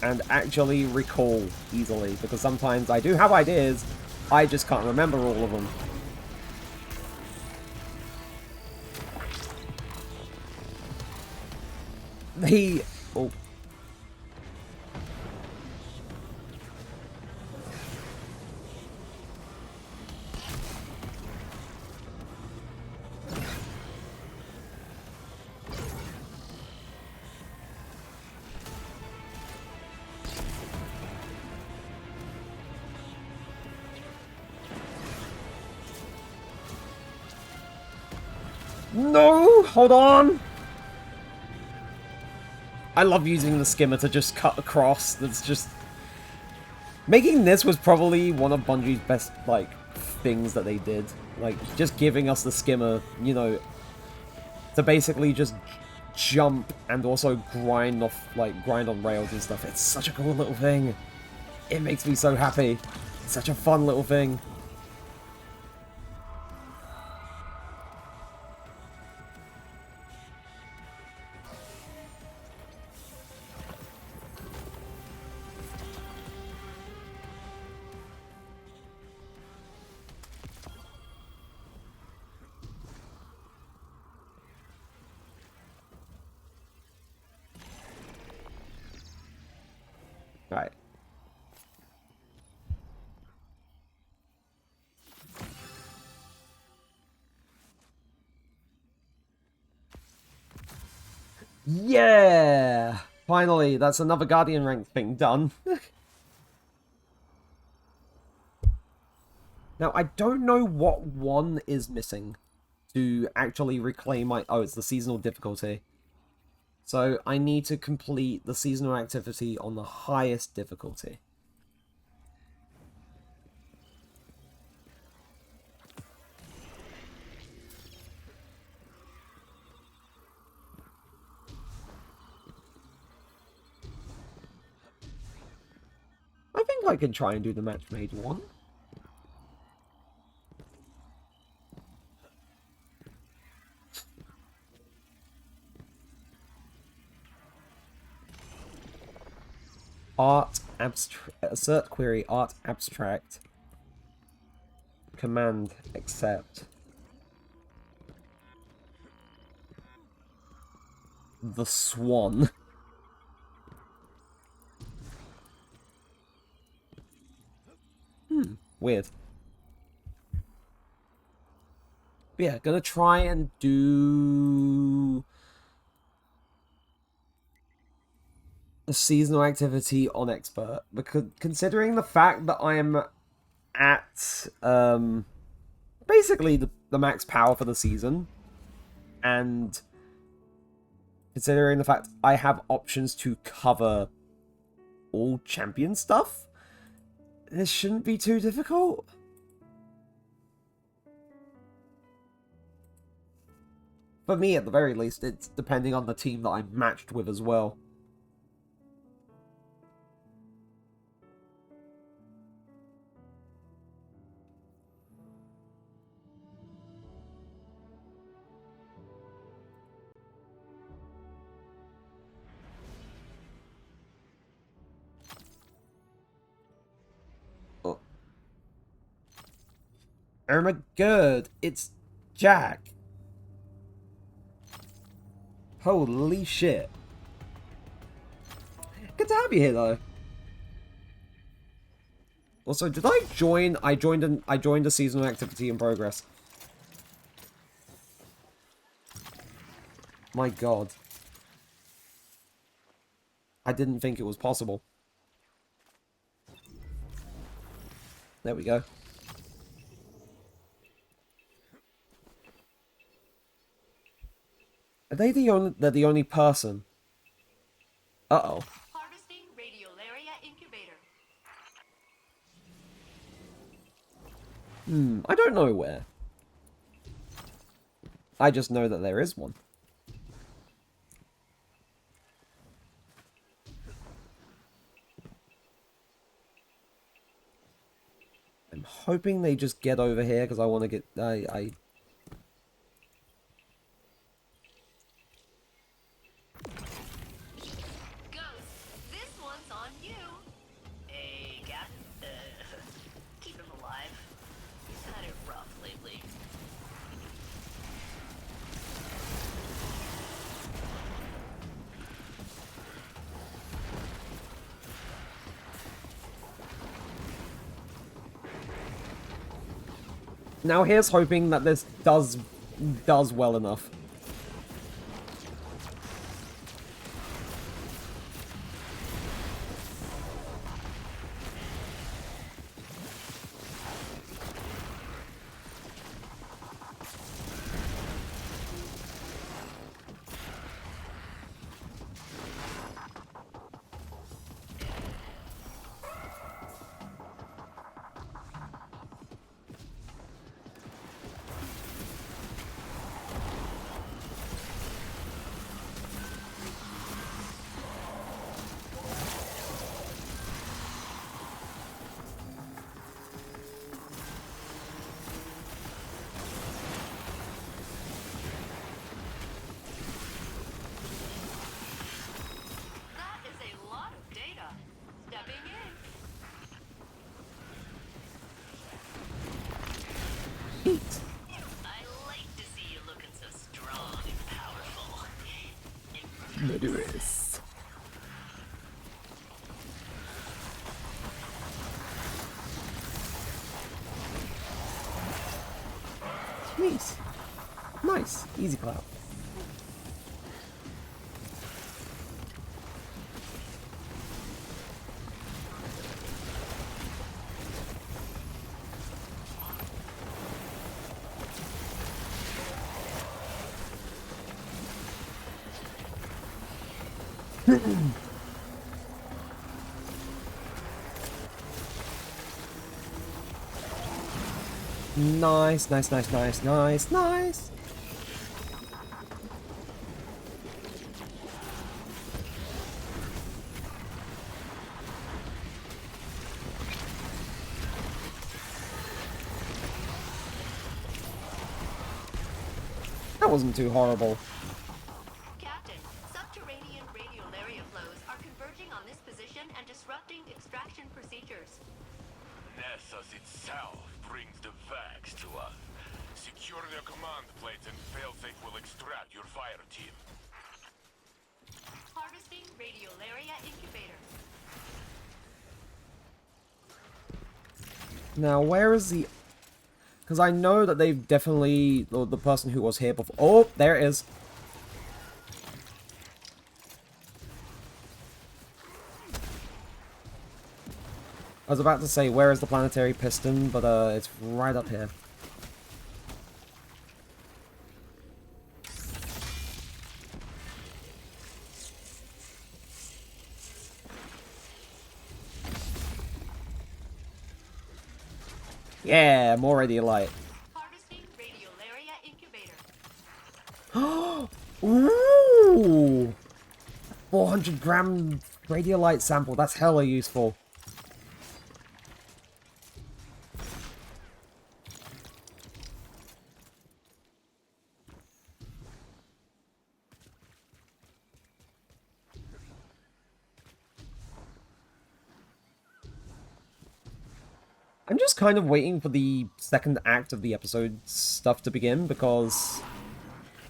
and actually recall easily, because sometimes I do have ideas, I just can't remember all of them. Oh. No! Hold on! I love using the skimmer to just cut across. That's just... making this was probably one of Bungie's best, like, things that they did. Like, just giving us the skimmer, you know, to basically just jump and also grind off, like, grind on rails and stuff. It's such a cool little thing. It makes me so happy. It's such a fun little thing. Right. Yeah! Finally, that's another Guardian rank thing done. Now, I don't know what one is missing to actually reclaim my... Oh, it's the seasonal difficulty. So, I need to complete the seasonal activity on the highest difficulty. I think I can try and do the match made one. Art abstract. Assert query. Art abstract. Command accept. The Swan. Weird. But yeah, gonna try and do a seasonal activity on expert, because considering the fact that I am at basically the max power for the season, and considering the fact I have options to cover all champion stuff, this shouldn't be too difficult. For me, at the very least, it's depending on the team that I'm matched with as well. Oh. Oh my god, it's Jack. Holy shit. Good to have you here, though. Also, did I join? I joined a seasonal activity in progress. My god. I didn't think it was possible. There we go. Are they the only? They're the only person. Uh-oh. Harvesting Radiolaria Incubator. I don't know where. I just know that there is one. I'm hoping they just get over here because I want to get... I Ghost, this one's on you. Hey, Cat. Keep him alive. He's had it rough lately. Now here's hoping that this does well enough. That is a lot of data. Stepping in. Eat. I like to see you looking so strong and powerful. Murderous. Nice. Nice. Easy clap. Nice, nice, nice, nice, nice, nice. That wasn't too horrible. Captain, subterranean radiolaria flows are converging on this position and disrupting extraction procedures. Nessus itself brings the vax to us. Secure their command plates and failsafe will extract your fire team. Harvesting radiolaria incubator. Now, where is the... Because I know that they've definitely... The person who was here before... Oh, there it is. I was about to say, where is the planetary piston? But it's right up here. Yeah, more radiolite. Harvesting radiolaria incubator. Ooh! 400-gram radiolite sample. That's hella useful. I'm just kind of waiting for the second act of the episode stuff to begin because...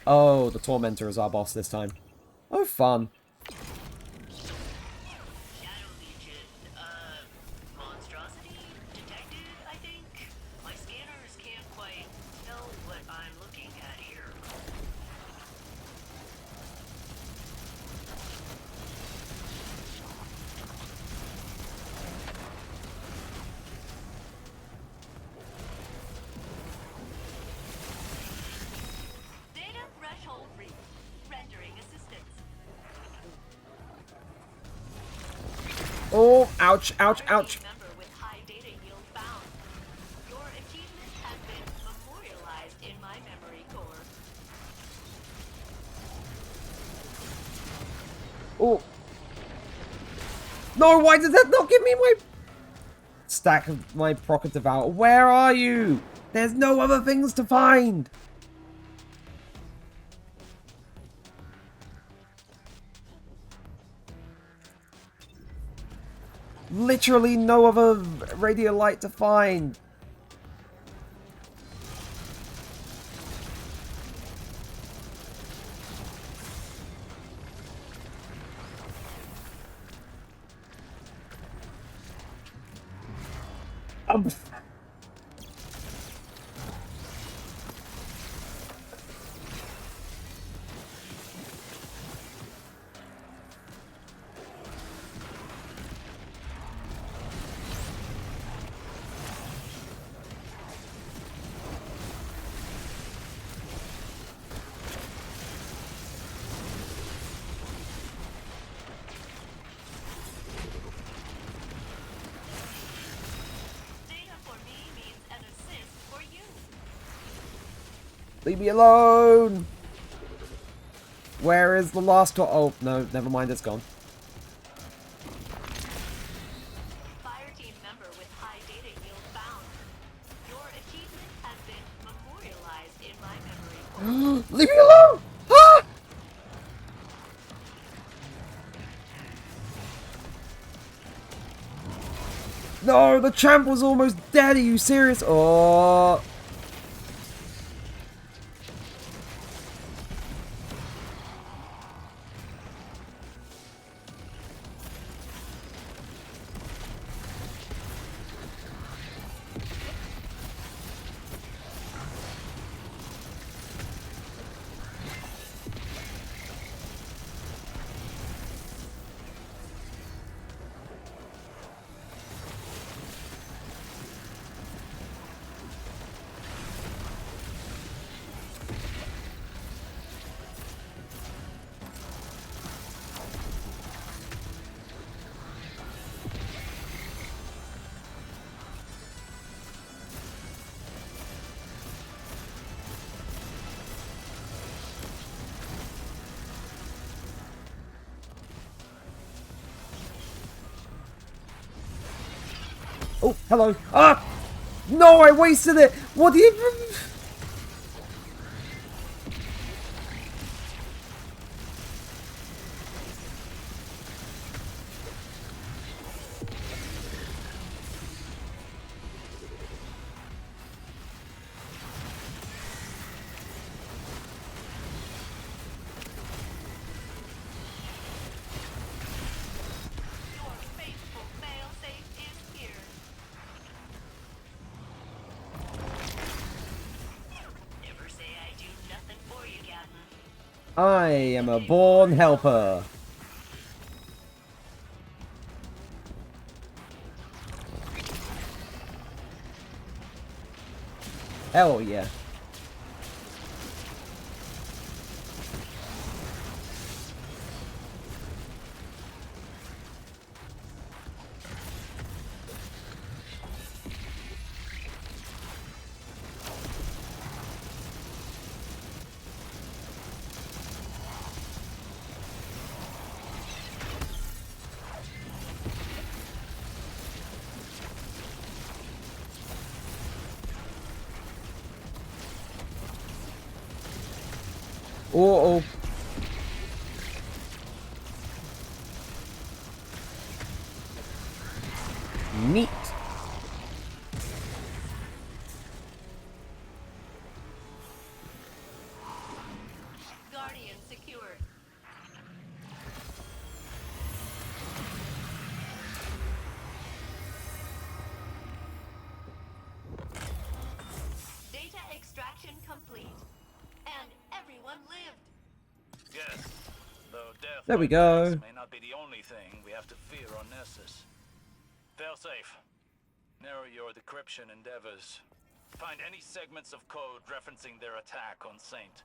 Oh, the Tormentor is our boss this time. Oh, fun. Shadow Legion. Monstrosity detected, I think. My scanners can't quite tell what I'm looking at here. Data threshold reached. Rendering assistance. Oh, ouch, ouch, ouch. Member with high data yield found. Your achievement has been memorialized in my memory core. Oh. No, why did that not give me my stack of my Procket Devour? Where are you? There's no other things to find. Literally no other radiolite to find. Data for me means an assist for you. Leave me alone. Where is the last one? Oh, no, never mind, it's gone. Fire team member with high data yield found. Your achievement has been memorialized in my memory core. Leave me alone! Ah! No, the champ was almost dead. Are you serious? Oh. Oh, hello. Ah! No, I wasted it! What do you... Your faithful failsafe is here. Never say I do nothing for you, Captain. I am a born helper. Hell yeah. Uh-oh. Neat. Guardian secured. Data extraction complete. And everyone lived. Yes, though death There we by go. chance may not be the only thing we have to fear on Nessus. Failsafe. Narrow your decryption endeavors. Find any segments of code referencing their attack on Saint.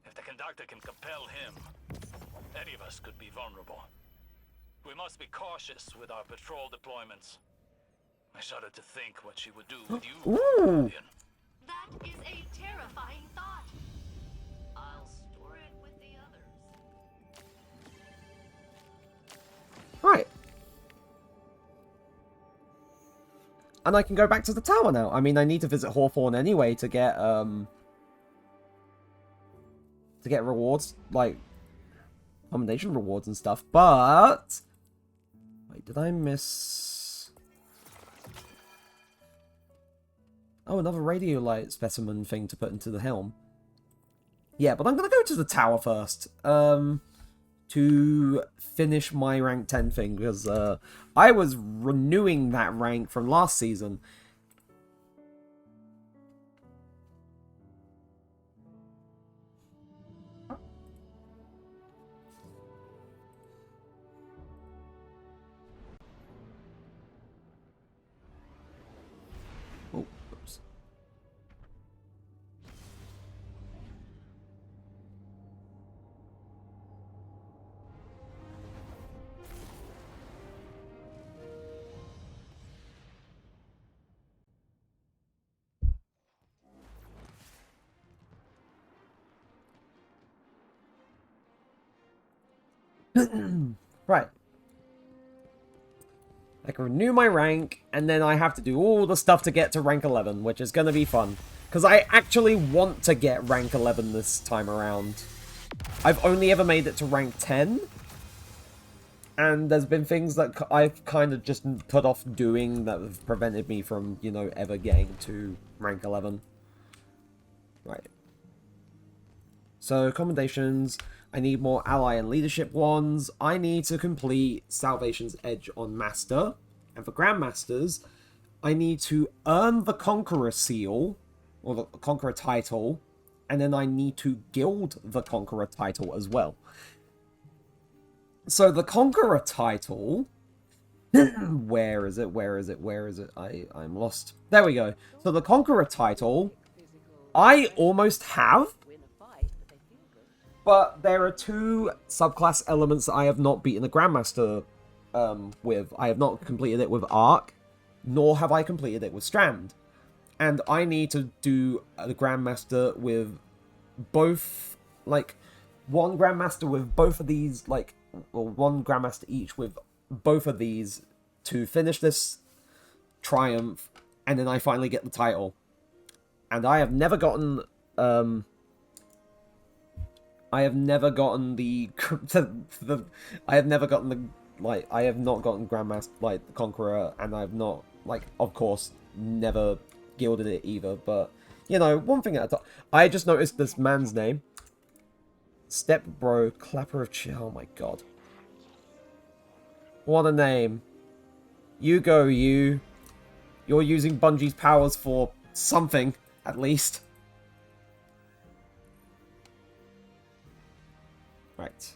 If the conductor can compel him, any of us could be vulnerable. We must be cautious with our patrol deployments. I shudder to think what she would do with you, Ooh. Guardian. That is a terrifying thought. I'll store it with the others. Right. And I can go back to the tower now. I mean, I need to visit Hawthorne anyway to get rewards, like accommodation rewards and stuff. But wait, did I miss? Oh, another radiolite specimen thing to put into the helm. Yeah, but I'm gonna go to the tower first. To finish my rank 10 thing, because I was renewing that rank from last season. Oh, oops. Right. I can renew my rank, and then I have to do all the stuff to get to rank 11, which is going to be fun. Because I actually want to get rank 11 this time around. I've only ever made it to rank 10. And there's been things that I've kind of just put off doing that have prevented me from, you know, ever getting to rank 11. Right. So, commendations. I need more ally and leadership ones. I need to complete Salvation's Edge on Master. And for Grandmasters, I need to earn the Conqueror seal, or the Conqueror title, and then I need to guild the Conqueror title as well. So the Conqueror title... Where is it? Where is it? Where is it? I'm lost. There we go. So the Conqueror title, I almost have. But there are two subclass elements that I have not beaten the Grandmaster with. I have not completed it with Arc, nor have I completed it with Strand. And I need to do the Grandmaster with both, like, one Grandmaster with both of these, like, or one Grandmaster each with both of these to finish this triumph, and then I finally get the title. And I have never gotten, I have never gotten the, I have never gotten the, like, I have not gotten Grandmaster, like, the Conqueror, and I've not, like, of course, never gilded it either, but, you know, one thing at a time. I just noticed this man's name. Step Bro, Clapper of Chill, oh my god. What a name. You go, you. You're using Bungie's powers for something, at least. Right.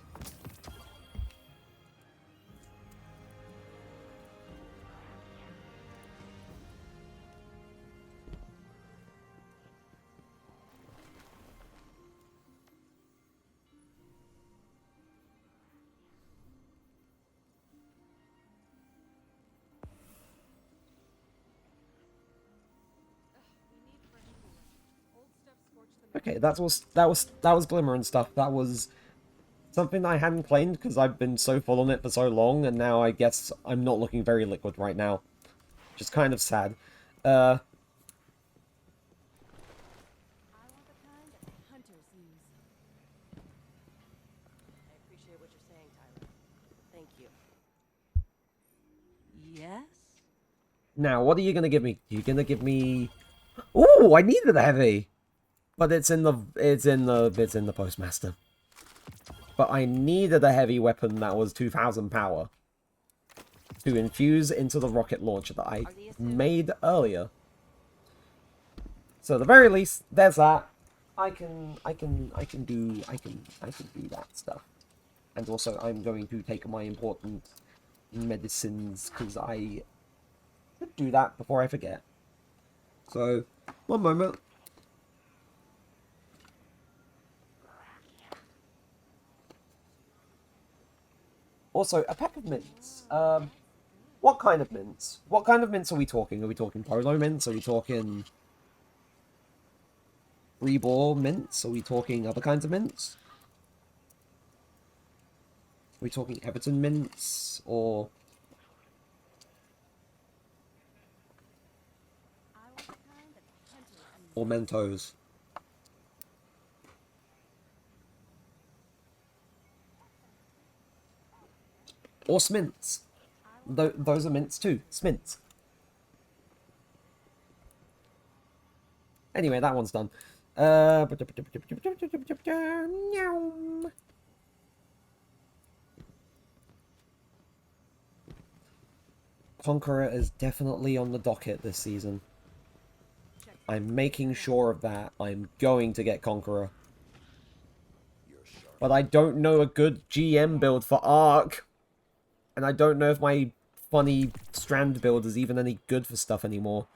Okay, that was Glimmer and stuff. That was something I hadn't claimed because I've been so full on it for so long, and now I guess I'm not looking very liquid right now. Just kind of sad. I want the kind that hunters use. I appreciate what you're saying, Tyler. Thank you. Yes? Now, what are you gonna give me? You're gonna give me... Ooh, I needed a heavy! But it's in the Postmaster. But I needed a heavy weapon that was 2,000 power to infuse into the rocket launcher that I made earlier. So at the very least, there's that. I can do that stuff. And also, I'm going to take my important medicines because I should do that before I forget. So, one moment. Also, a pack of mints. What kind of mints? What kind of mints are we talking? Are we talking polo mints? Are we talking Rebor mints? Are we talking other kinds of mints? Are we talking Everton mints? Or Mentos? Or Smints. Those are mints too. Smints. Anyway, that one's done. Conqueror is definitely on the docket this season. I'm making sure of that. I'm going to get Conqueror. But I don't know a good GM build for Ark. And I don't know if my funny Strand build is even any good for stuff anymore.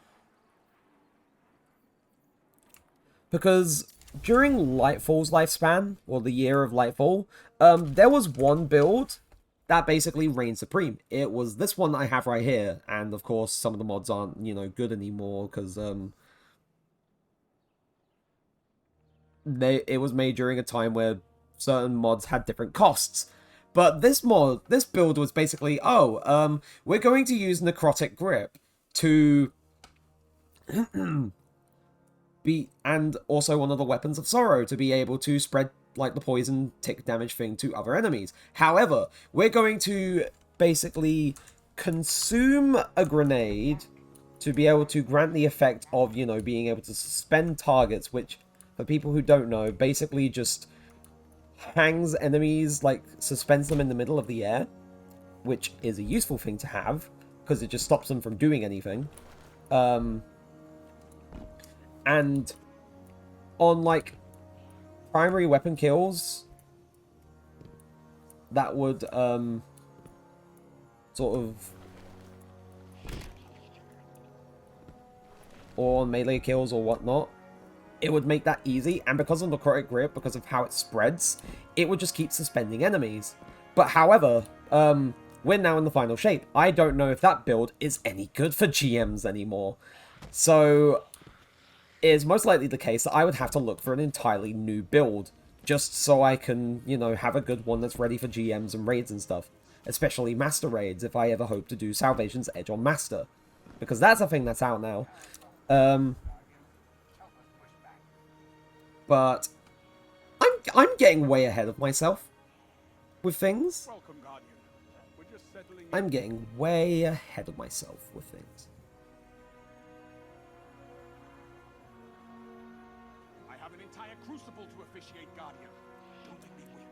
Because during Lightfall's lifespan, or the year of Lightfall, there was one build that basically reigned supreme. It was this one that I have right here. And of course, some of the mods aren't, you know, good anymore because it was made during a time where certain mods had different costs. But this build was basically, we're going to use Necrotic Grip to and also one of the Weapons of Sorrow to be able to spread, like, the poison tick damage thing to other enemies. However, we're going to basically consume a grenade to be able to grant the effect of, you know, being able to suspend targets, which, for people who don't know, basically just hangs enemies, like, suspends them in the middle of the air, which is a useful thing to have, because it just stops them from doing anything. And on, like, primary weapon kills, that would, sort of, or on melee kills or whatnot, it would make that easy, and because of Necrotic Grip, because of how it spreads, it would just keep suspending enemies. But however, we're now in the final shape. I don't know if that build is any good for GMs anymore. So, it is most likely the case that I would have to look for an entirely new build, just so I can, you know, have a good one that's ready for GMs and raids and stuff. Especially Master raids, if I ever hope to do Salvation's Edge on Master. because that's a thing that's out now. But I'm getting way ahead of myself with things. Welcome, Guardian. We're just settling I'm getting way ahead of myself with things. I have an entire crucible to officiate, Guardian. Don't let me wait.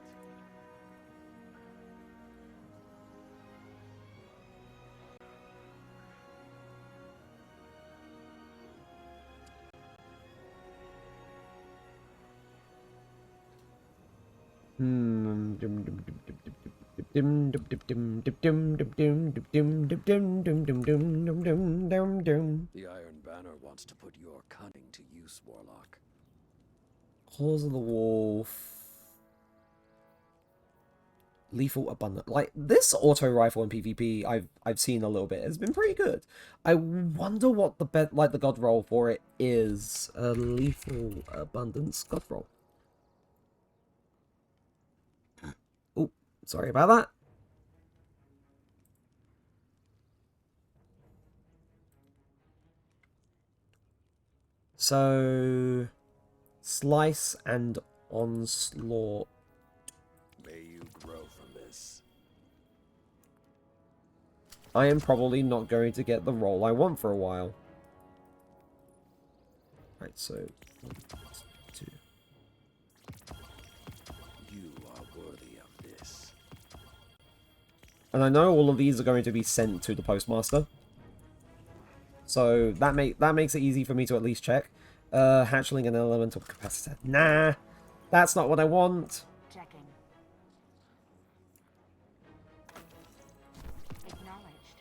The Iron Banner wants to put your cunning to use, Warlock. Claws of the Wolf. Lethal Abundant. Like, this auto rifle in PvP I've seen a little bit. It's been pretty good. I wonder what the god roll for it is. Lethal Abundance god roll. Oh, sorry about that. So, Slice and Onslaught. May you grow from this. I am probably not going to get the roll I want for a while. Right, so 1, 2. You are worthy of this. And I know all of these are going to be sent to the postmaster. So that makes it easy for me to at least check. Hatchling and elemental capacitor. Nah, that's not what I want. Checking. Acknowledged.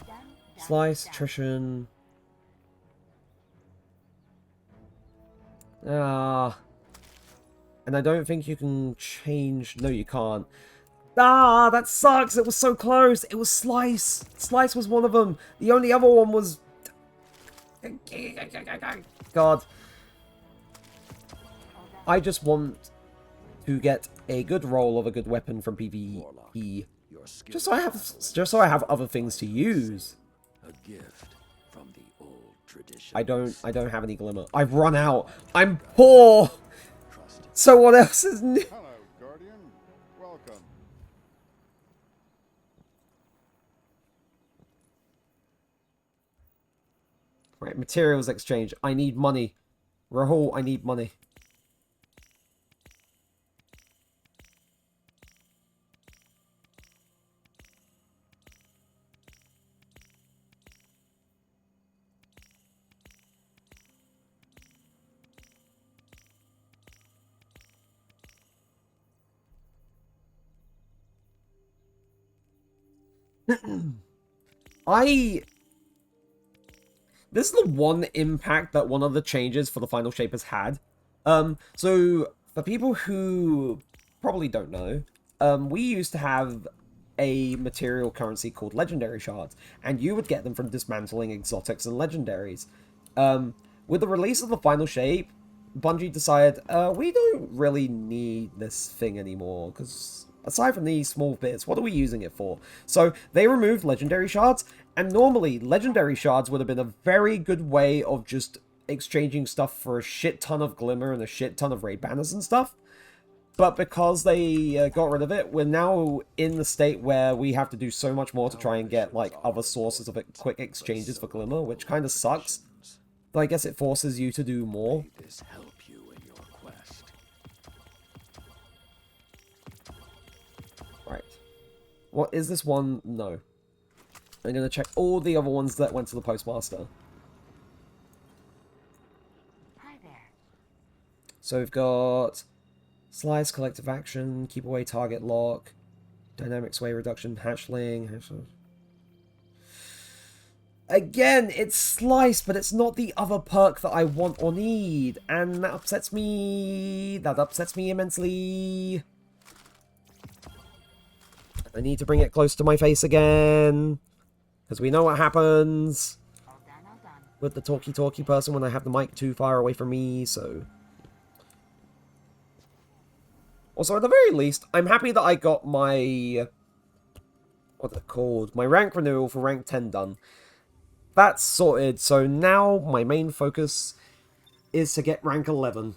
Done. Slice, attrition. Ah. And I don't think you can change... No, you can't. Ah, that sucks. It was so close. It was Slice. Slice was one of them. The only other one was... God. I just want to get a good roll of a good weapon from PvE. Just so I have other things to use. A gift from the old tradition. I don't have any glimmer. I've run out. I'm poor. So what else is new? Hello, Guardian. Welcome. Right, materials exchange. I need money. Rahul, I need money. This is the one impact that one of the changes for the final shape has had. So for people who probably don't know, we used to have a material currency called legendary shards, and you would get them from dismantling exotics and legendaries. With the release of the final shape, Bungie decided, we don't really need this thing anymore, because aside from these small bits, what are we using it for? So they removed legendary shards, and normally legendary shards would have been a very good way of just exchanging stuff for a shit ton of glimmer and a shit ton of raid banners and stuff. But because they got rid of it, we're now in the state where we have to do so much more to try and get like other sources of quick exchanges for glimmer, which kind of sucks. But I guess it forces you to do more. May this help you in your quest. Right. What is this one? No. I'm going to check all the other ones that went to the postmaster. Hi there. So we've got Slice, Collective Action, Keep Away Target Lock, Dynamic Sway Reduction, Hatchling. Again, it's Slice, but it's not the other perk that I want or need. And that upsets me. That upsets me immensely. I need to bring it close to my face again. Because we know what happens All done. with the talky person when I have the mic too far away from me, so... Also, at the very least, I'm happy that I got my... what's it called? My rank renewal for rank 10 done. That's sorted, so now my main focus is to get rank 11.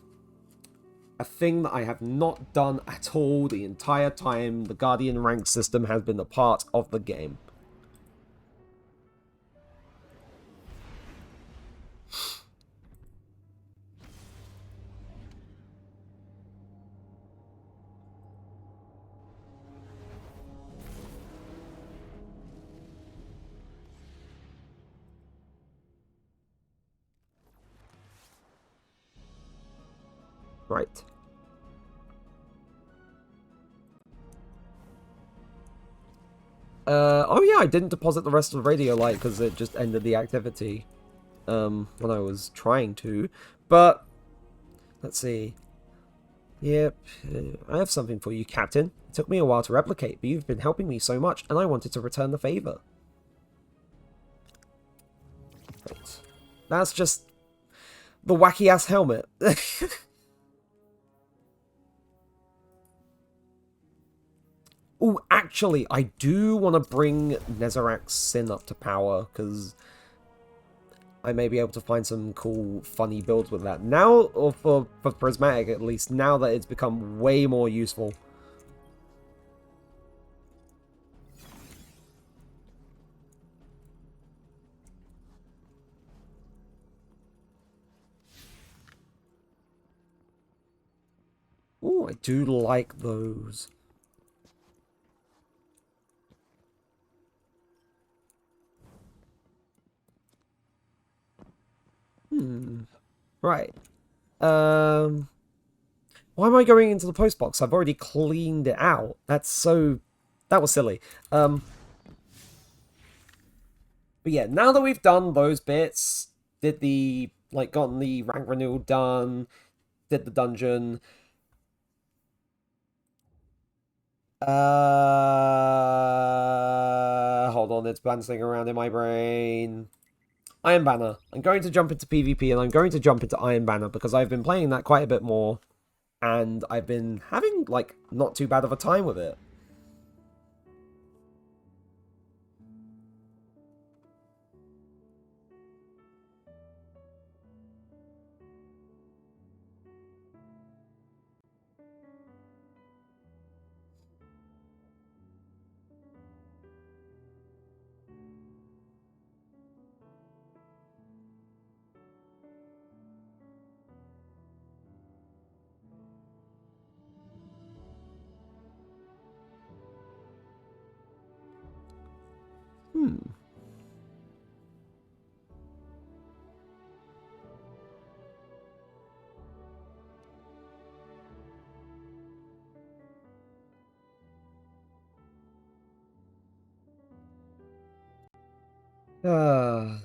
A thing that I have not done at all the entire time the Guardian rank system has been a part of the game. Right. Oh yeah, I didn't deposit the rest of the radio light because it just ended the activity, when I was trying to, but, let's see. Yep, I have something for you, Captain. It took me a while to replicate, but you've been helping me so much, and I wanted to return the favor. Right. That's just the wacky-ass helmet. Oh, actually, I do want to bring Nezarek's Sin up to power, because I may be able to find some cool, funny builds with that. Now, or for Prismatic at least, now that it's become way more useful. Ooh, I do like those. Right. Why am I going into the post box? I've already cleaned it out. That was silly. But yeah, now that we've done those bits, gotten the rank renewal done, did the dungeon. Hold on, it's bouncing around in my brain. Iron Banner. I'm going to jump into PvP and I'm going to jump into Iron Banner because I've been playing that quite a bit more. And I've been having, not too bad of a time with it. Ah.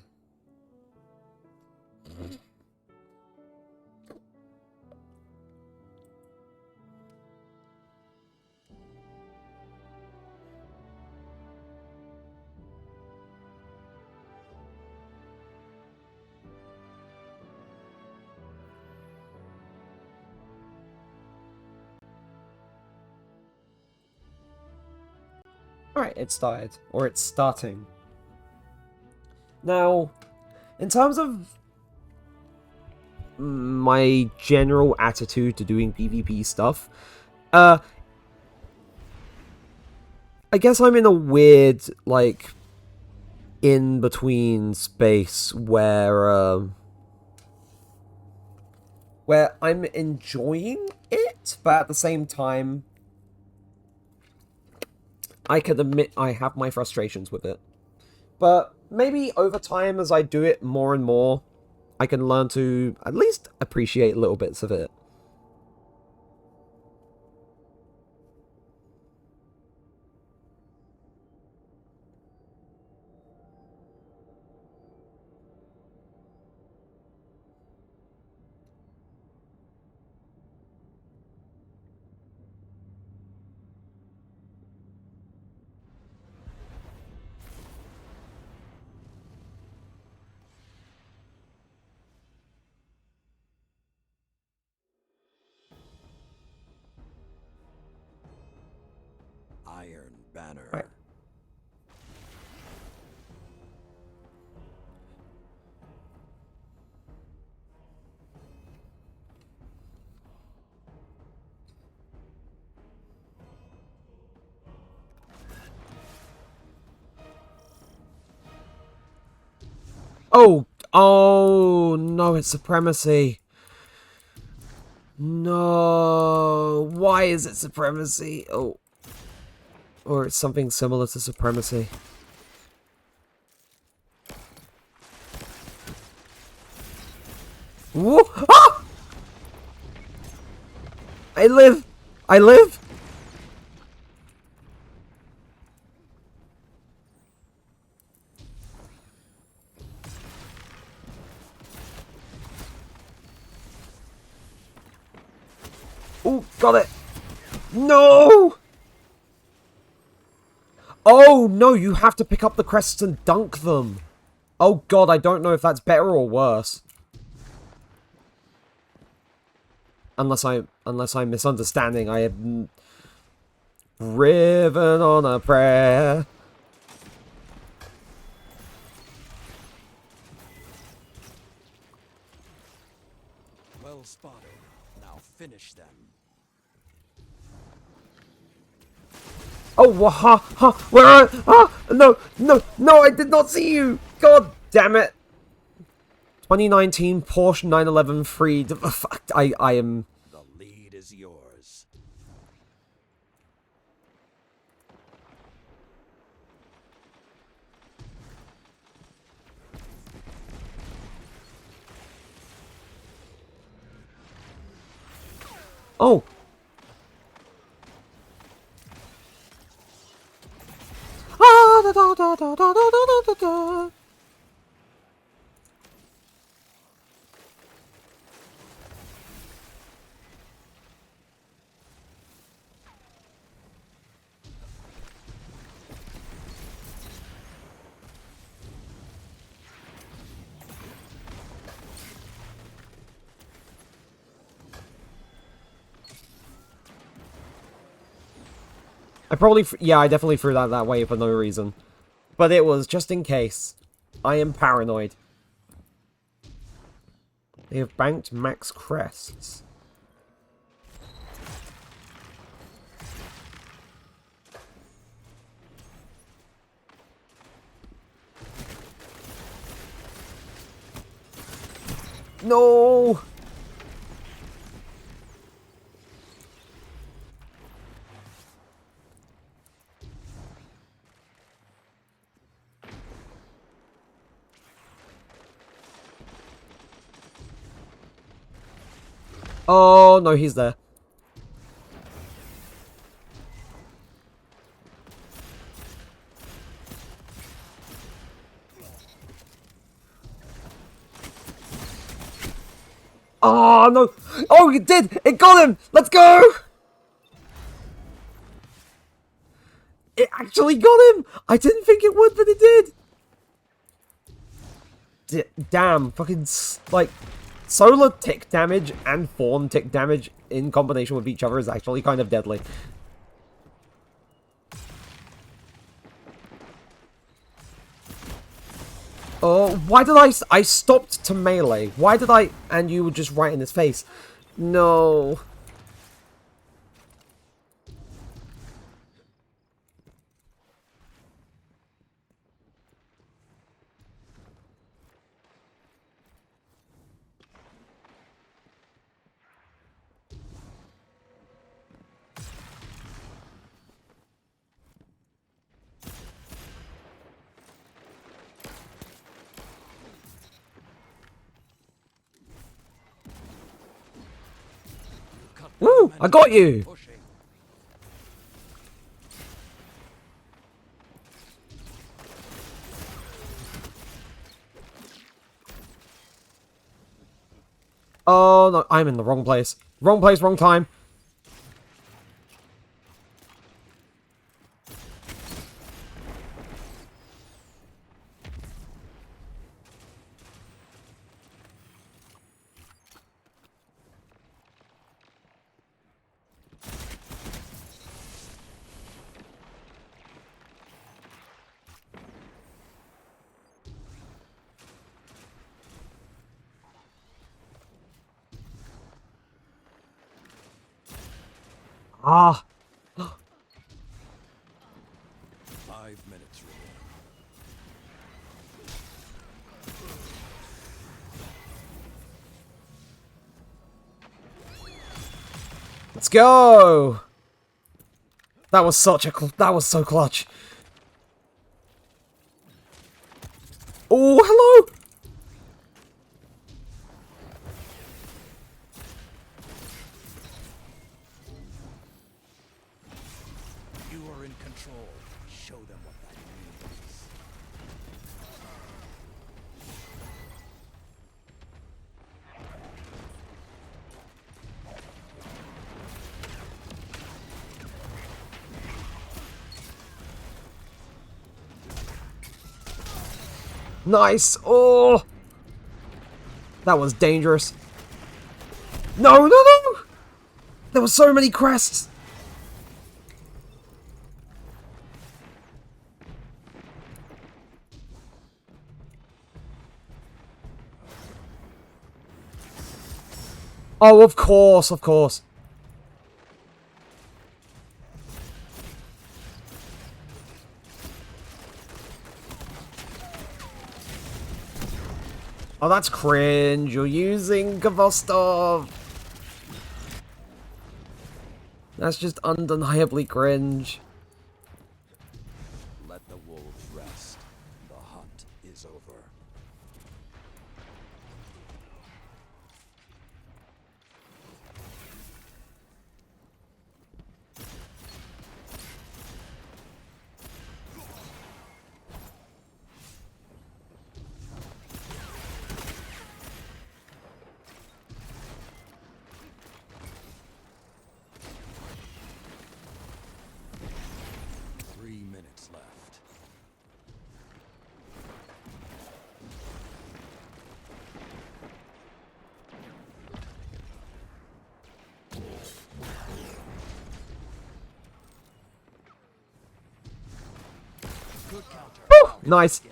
Alright, it started. Or it's starting. Now, in terms of my general attitude to doing PvP stuff, I guess I'm in a weird, in-between space where I'm enjoying it, but at the same time, I can admit I have my frustrations with it. But maybe over time, as I do it more and more, I can learn to at least appreciate little bits of it. banner. Right. Oh! Oh, no, it's supremacy. No. Why is it supremacy? Oh. Or it's something similar to supremacy. Whoa! Ah! I live! I live! Oh, got it! No! Oh, no, you have to pick up the crests and dunk them. Oh god, I don't know if that's better or worse. Unless I'm misunderstanding, I have riven on a prayer. Well spotted. Now finish them. Oh, ha, ha, where are, ah, no, no, no, I did not see you. God damn it. 2019 Porsche 911 freed. Fuck, I am... The lead is yours. Oh. Ah, da, da, da, da, da, da, da, da, da. I definitely threw that way for no reason. But it was just in case. I am paranoid. They have banked max crests. No! Oh, no, he's there. Oh, no. Oh, it did. It got him. Let's go. It actually got him. I didn't think it would, but it did. Damn. Fucking, like, solar tick damage and fawn tick damage in combination with each other is actually kind of deadly. Oh, why did I stopped to melee. Why did I... And you were just right in his face. No. Woo! I got you! Oh, no, I'm in the wrong place. Wrong place, wrong time. Ah! 5 minutes remaining. Let's go! That was such a that was so clutch. Oh, hello! You are in control. Show them what that means. Nice! Oh! That was dangerous. No, no, no! There were so many crests! Oh, of course, of course. Oh, that's cringe. You're using Vostov. That's just undeniably cringe. Let the wolves rest. The hunt is over. Minutes left. Good counter. Woo! Nice. Again.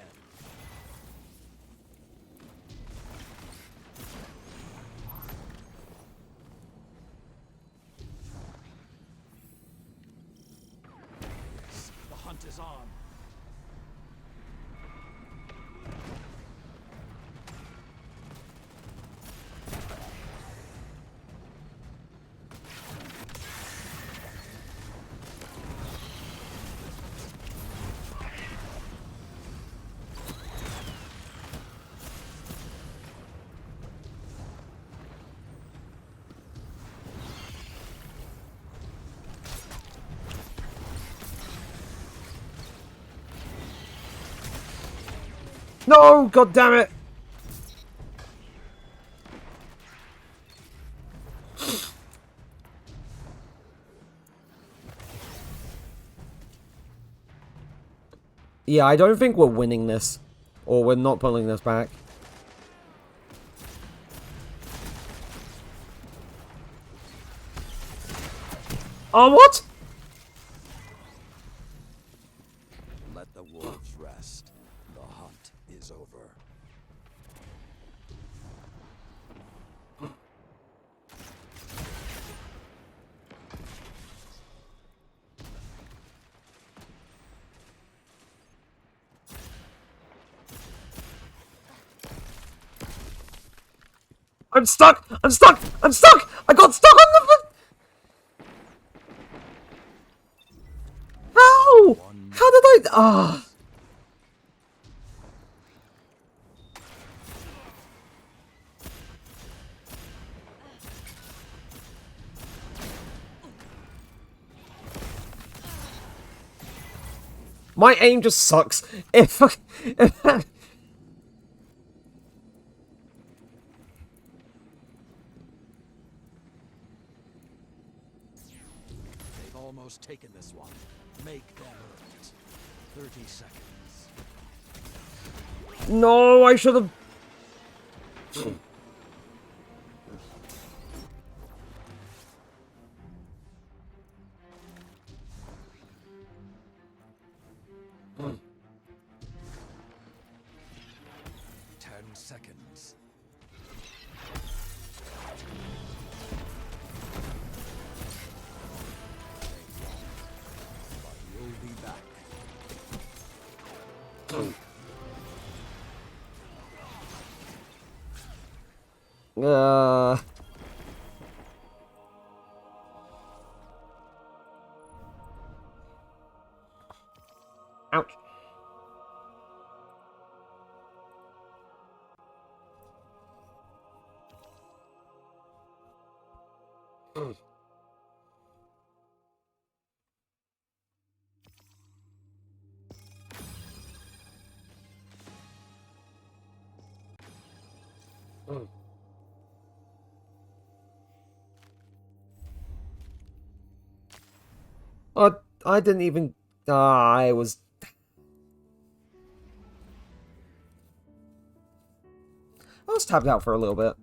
The hunt is on. No! God damn it! Yeah, I don't think we're winning this. Or we're not pulling this back. Oh, what? Let the wolves rest. The hunt is over. I'm stuck! I'm stuck! I'm stuck! I got stuck on the... How? How did I... Ah. My aim just sucks. If They've almost taken this one. Make them earn it. 30 seconds. No, I should have... Seconds. Uh... Ouch. I didn't even... I was... I was tapped out for a little bit.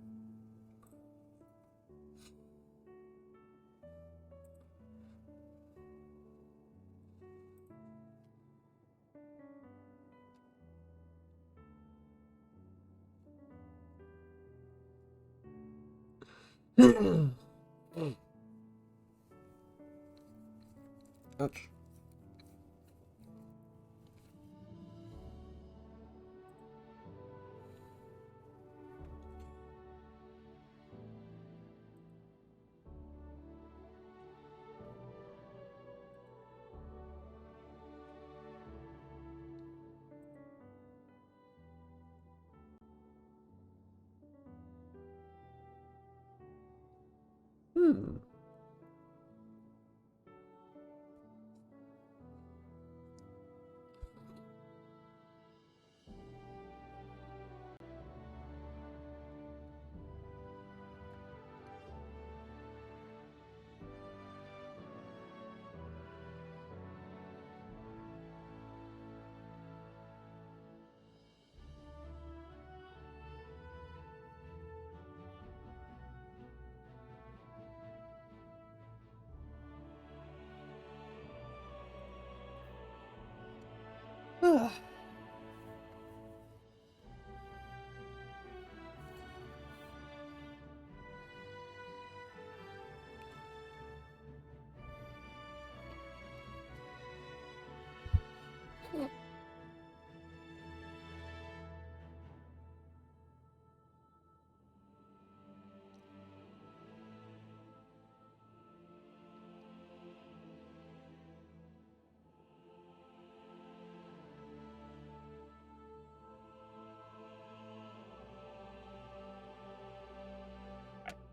Ouch. Hmm.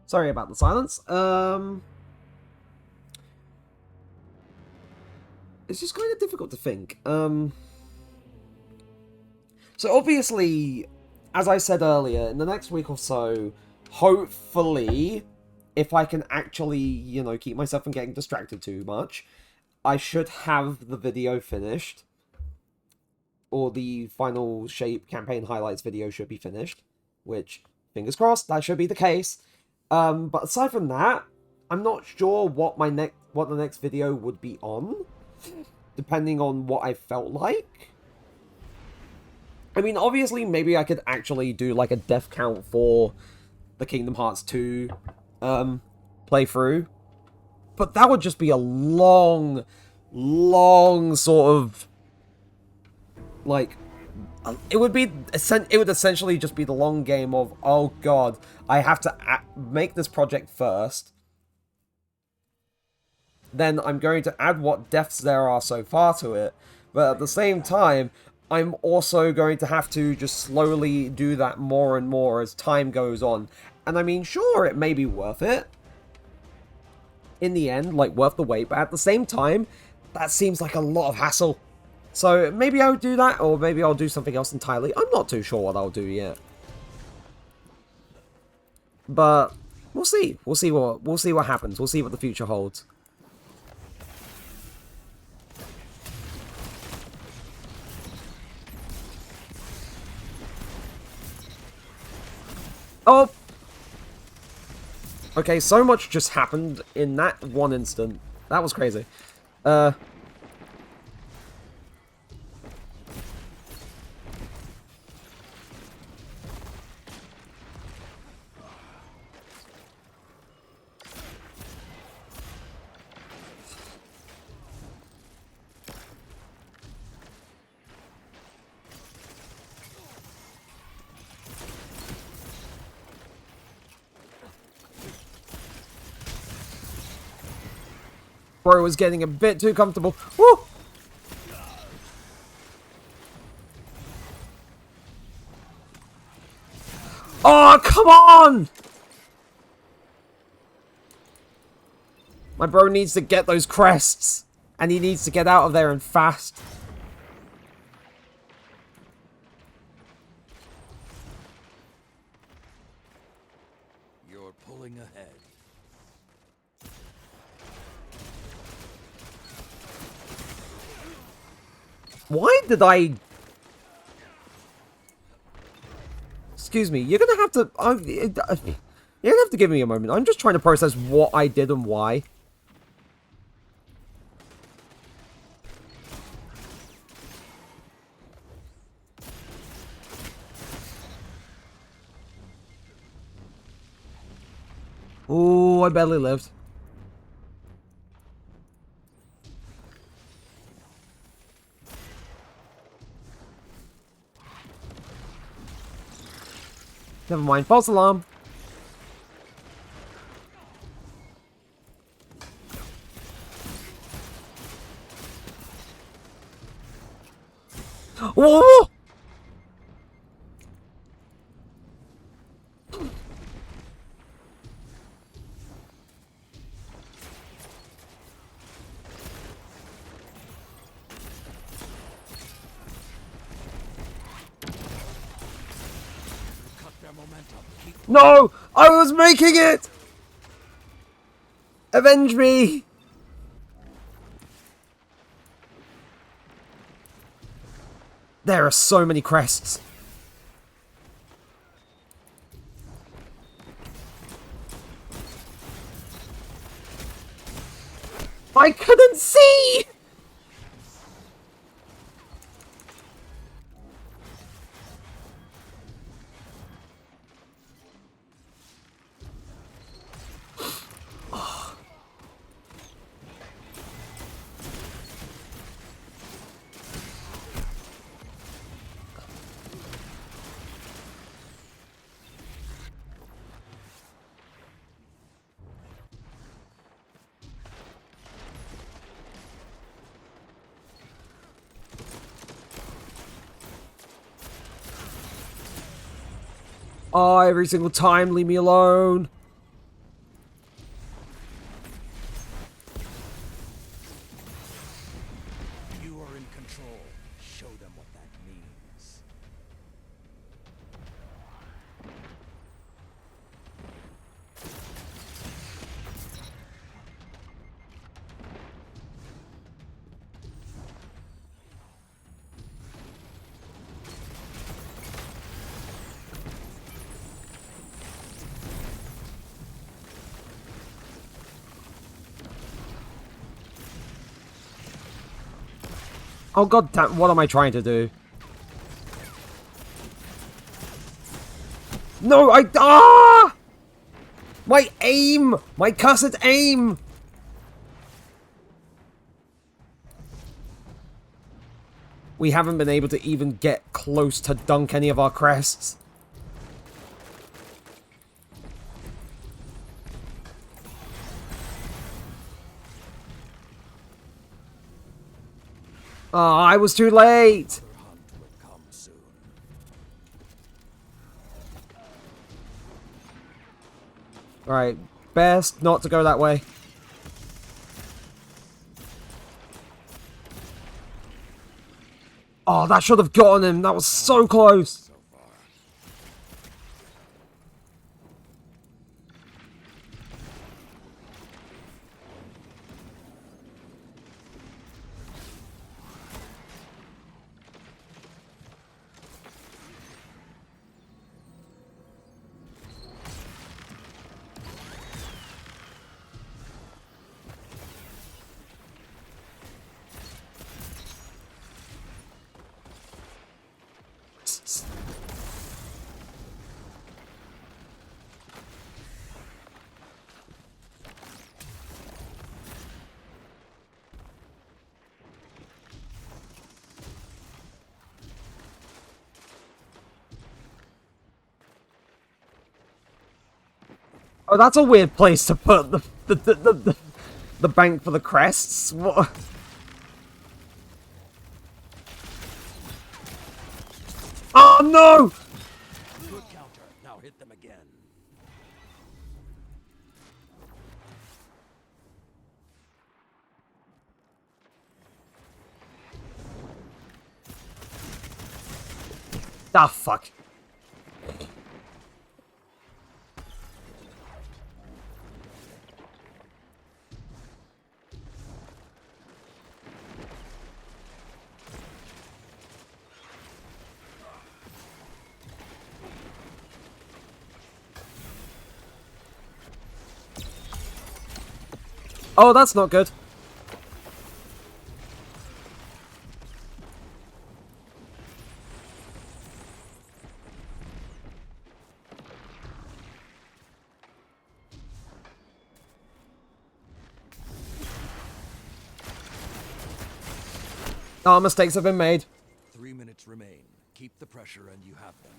Sorry about the silence. It's just kind of difficult to think. So obviously, as I said earlier, in the next week or so, hopefully, if I can actually, you know, keep myself from getting distracted too much, I should have the video finished. Or the final shape campaign highlights video should be finished. Which, fingers crossed, that should be the case. But aside from that, I'm not sure what the next video would be on, depending on what I felt like. I mean, obviously, maybe I could actually do like a death count for the Kingdom Hearts 2 playthrough, but that would just be a long sort of like. It would essentially just be the long game of, oh god, I have to make this project first. Then I'm going to add what deaths there are so far to it. But at the same time, I'm also going to have to just slowly do that more and more as time goes on. And I mean, sure, it may be worth it. In the end, like, worth the wait. But at the same time, that seems like a lot of hassle. So maybe I'll do that, or maybe I'll do something else entirely. I'm not too sure what I'll do yet. But we'll see. We'll see what happens. We'll see what the future holds. Oh! Okay, so much just happened in that one instant. That was crazy. bro was getting a bit too comfortable. Woo! Oh, come on! My bro needs to get those crests. And he needs to get out of there and fast. You're pulling ahead. Why did I... Excuse me, you're gonna have to... you're gonna have to give me a moment. I'm just trying to process what I did and why. Ooh, I barely lived. Never mind, false alarm. Whoa! Cut their momentum. Keep No! I was making it! Avenge me! There are so many crests. I couldn't see! Oh, every single time, leave me alone. You are in control. Show them what that means. Oh god damn, what am I trying to do? No, my aim! My cursed aim! We haven't been able to even get close to dunk any of our crests. Oh, I was too late! Their hunt will come soon. Alright, best not to go that way. Oh, that should have gotten him. That was so close. So far. Oh, that's a weird place to put the the bank for the crests? What? Oh no! Good counter. Now hit them again. Ah, fuck. Oh, that's not good. Oh, mistakes have been made. 3 minutes remain. Keep the pressure and you have them.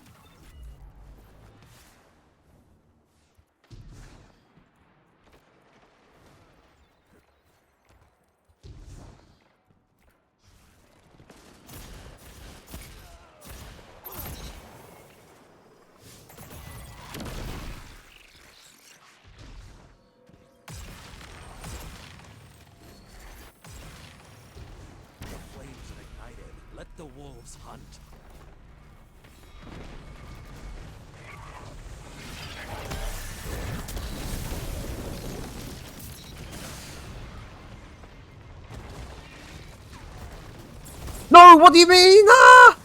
The flames are ignited. Let the wolves hunt. No, what do you mean? Ah!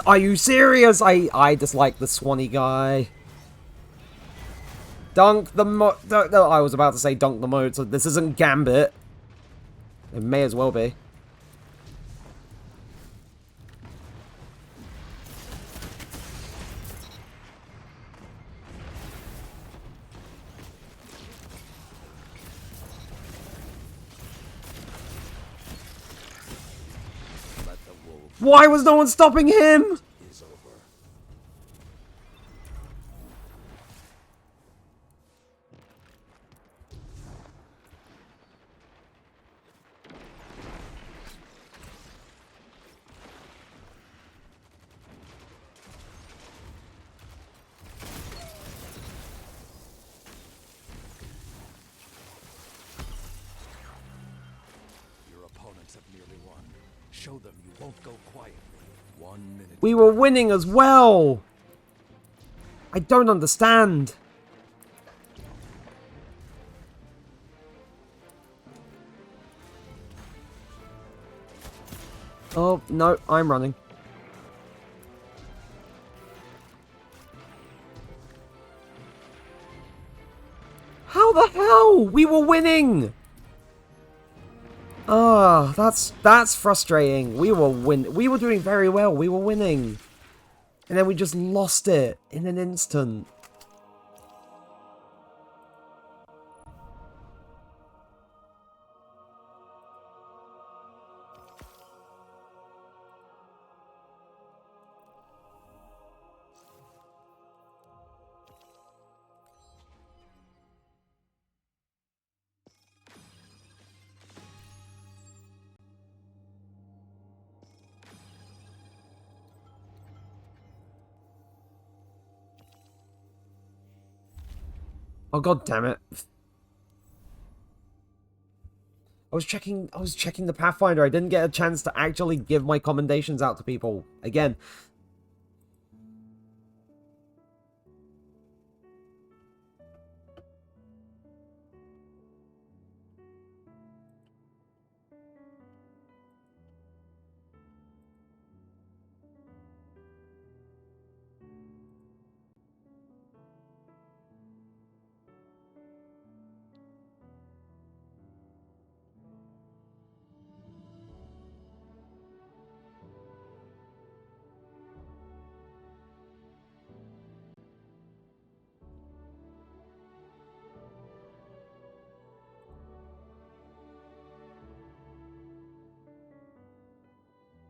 Are you serious? I dislike the Swanee guy. Dunk the mo- no, I was about to say dunk the mode, so this isn't Gambit. It may as well be. Let the wolves Why was no one stopping him? is over. Your opponents have nearly won. Show them you won't go quietly. 1 minute. We were winning as well. I don't understand. Oh, no, I'm running. How the hell? We were winning! Ah, that's frustrating. We were doing very well. We were winning. And then we just lost it in an instant. Oh, god damn it. I was checking the Pathfinder. I didn't get a chance to actually give my commendations out to people. Again.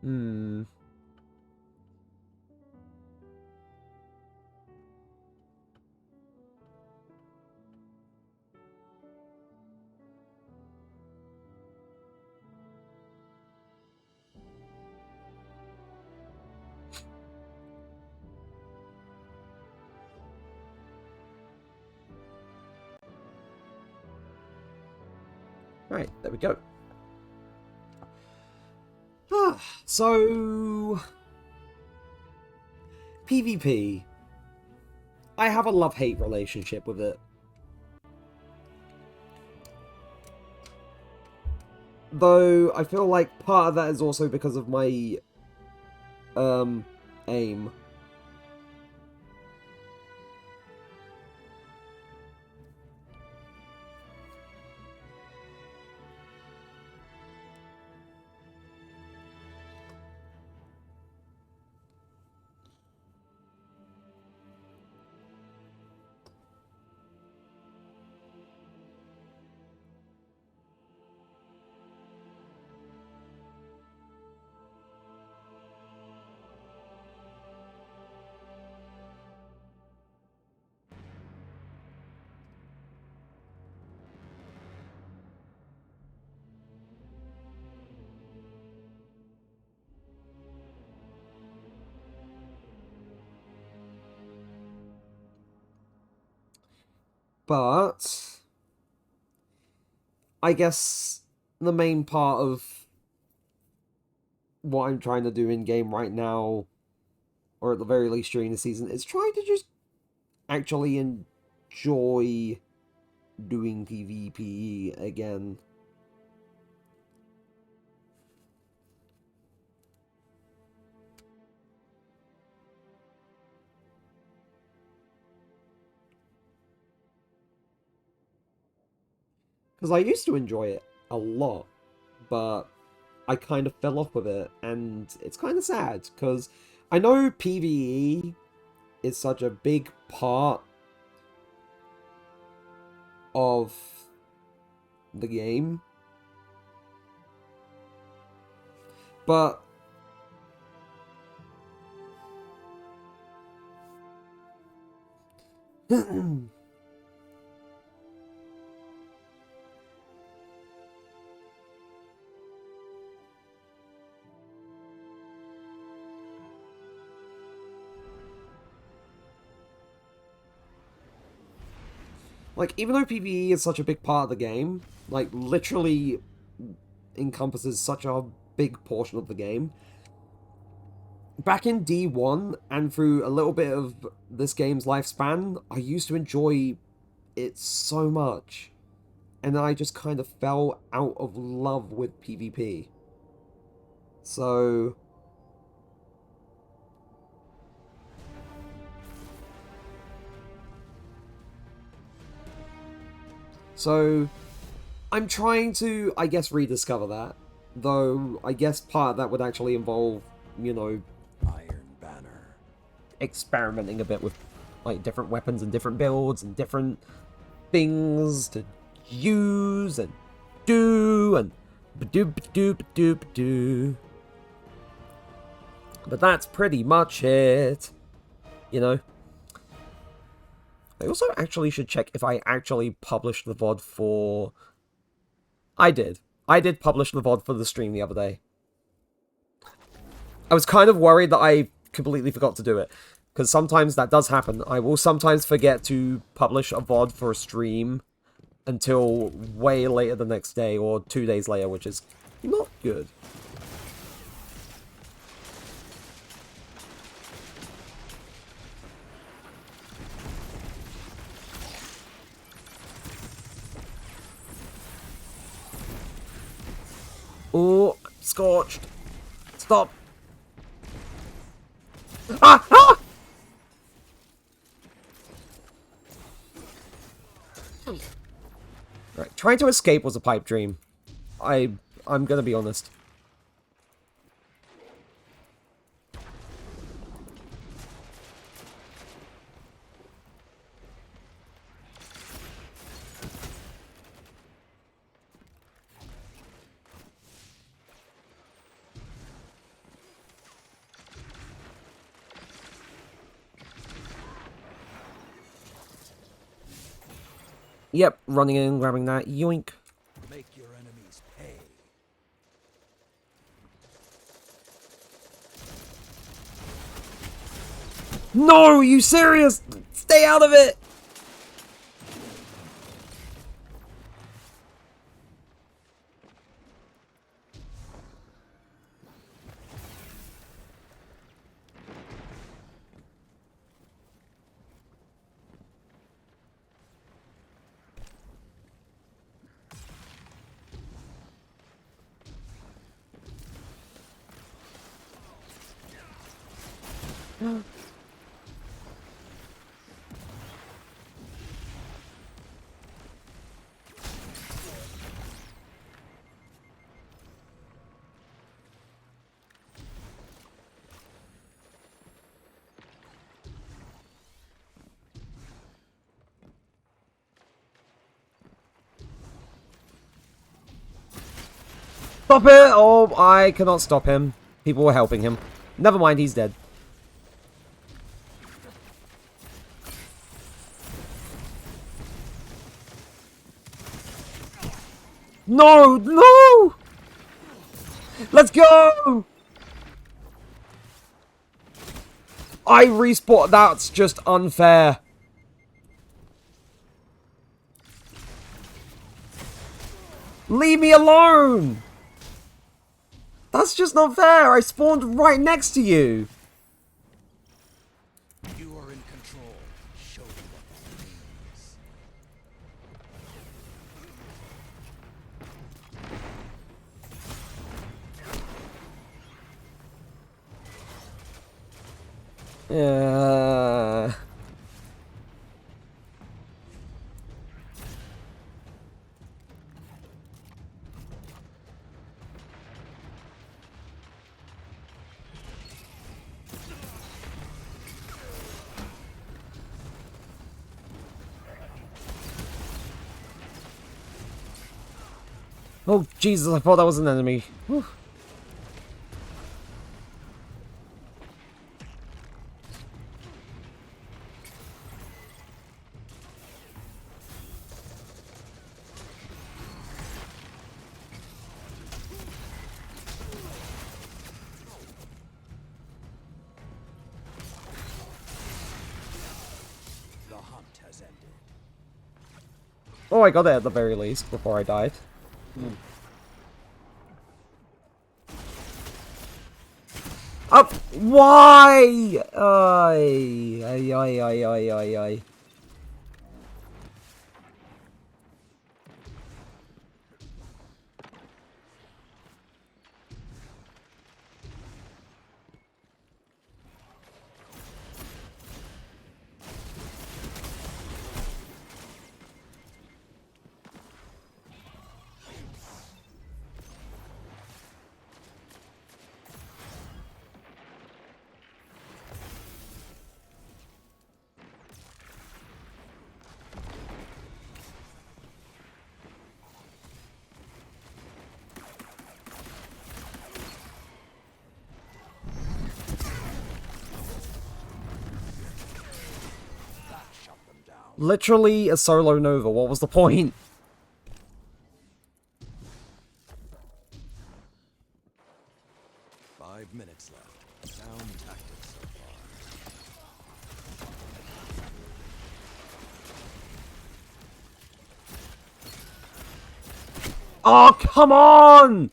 Hmm. Right, there we go. So... PvP. I have a love-hate relationship with it. Though, I feel like part of that is also because of my... aim. But... I guess the main part of what I'm trying to do in-game right now, or at the very least during the season, is trying to just actually enjoy doing PvP again. Because I used to enjoy it a lot, but I kind of fell off with it, and it's kind of sad, because I know PvE is such a big part of the game, but like, even though PvE is such a big part of the game, like, literally encompasses such a big portion of the game, back in D1, and through a little bit of this game's lifespan, I used to enjoy it so much. And then I just kind of fell out of love with PvP. So... I'm trying to, I guess, rediscover that. Though, I guess part of that would actually involve, you know... Iron Banner. Experimenting a bit with, like, different weapons and different builds and different things to use and do and ba-do. But that's pretty much it. You know? I also actually should check if I actually published the VOD for... I did. I did publish the VOD for the stream the other day. I was kind of worried that I completely forgot to do it. Because sometimes that does happen. I will sometimes forget to publish a VOD for a stream until way later the next day or 2 days later, which is not good. Oh, scorched. Stop. Ah! Ah! Right, trying to escape was a pipe dream. I'm gonna be honest. Yep, running in, grabbing that. Yoink. Make your enemies pay. No, you serious? Stay out of it! Stop it! Oh, I cannot stop him. People were helping him. Never mind, he's dead. No! No! Let's go! I respawn. That's just unfair. Leave me alone! That's just not fair. I spawned right next to you. You are in control. Show me what that means. Oh, Jesus, I thought that was an enemy. Whew. The hunt has ended. Oh, I got it at the very least before I died. Up! Why? Ay, ay, ay, ay, ay, ay, ay. Literally a solo Nova. What was the point? Five minutes left. Sound tactics so far. Oh, come on!